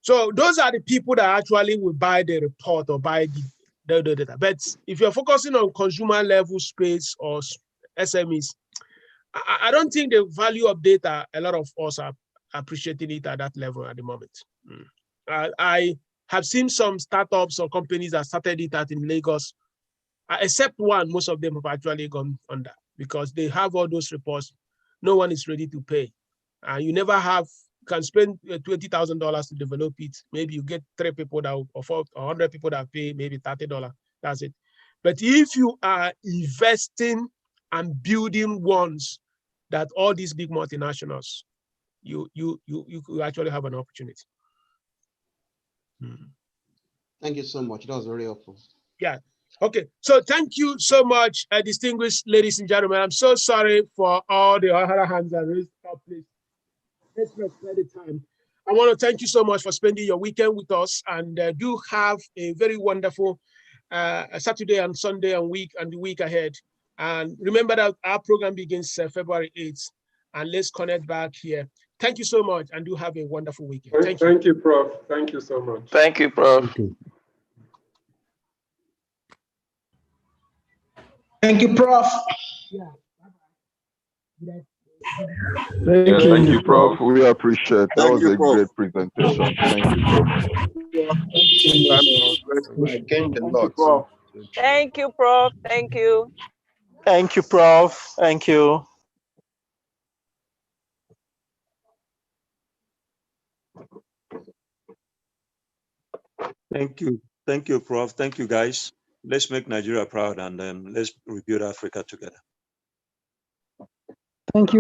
So those are the people that actually will buy the report or buy the data. But if you're focusing on consumer level space or SMEs, I don't think the value of data, a lot of us are appreciating it at that level at the moment. I have seen some startups or companies that started it out in Lagos, except one, most of them have actually gone under because they have all those reports. No one is ready to pay. You never can spend $20,000 to develop it. Maybe you get 3 people that or 100 people that pay maybe $30. That's it. But if you are investing and building ones that all these big multinationals, you actually have an opportunity. Thank you so much. That was very helpful. Yeah. Okay. So thank you so much, distinguished ladies and gentlemen. I'm so sorry for all the other hands that raised up, please. Let's respect the time. I want to thank you so much for spending your weekend with us, and do have a very wonderful Saturday and Sunday and the week ahead. And remember that our program begins February 8th, and let's connect back here. Thank you so much, and do have a wonderful weekend. Thank you, Prof. Thank you so much. Thank you, Prof. Thank you, Prof. Yeah. Thank you, Prof. We appreciate. That was a great presentation. Thank you, Prof. We gained a lot. Thank you, Prof. Thank you. Thank you, Prof. Thank you. Thank you. Thank you, Prof. Thank you, guys. Let's make Nigeria proud, and let's rebuild Africa together. Thank you.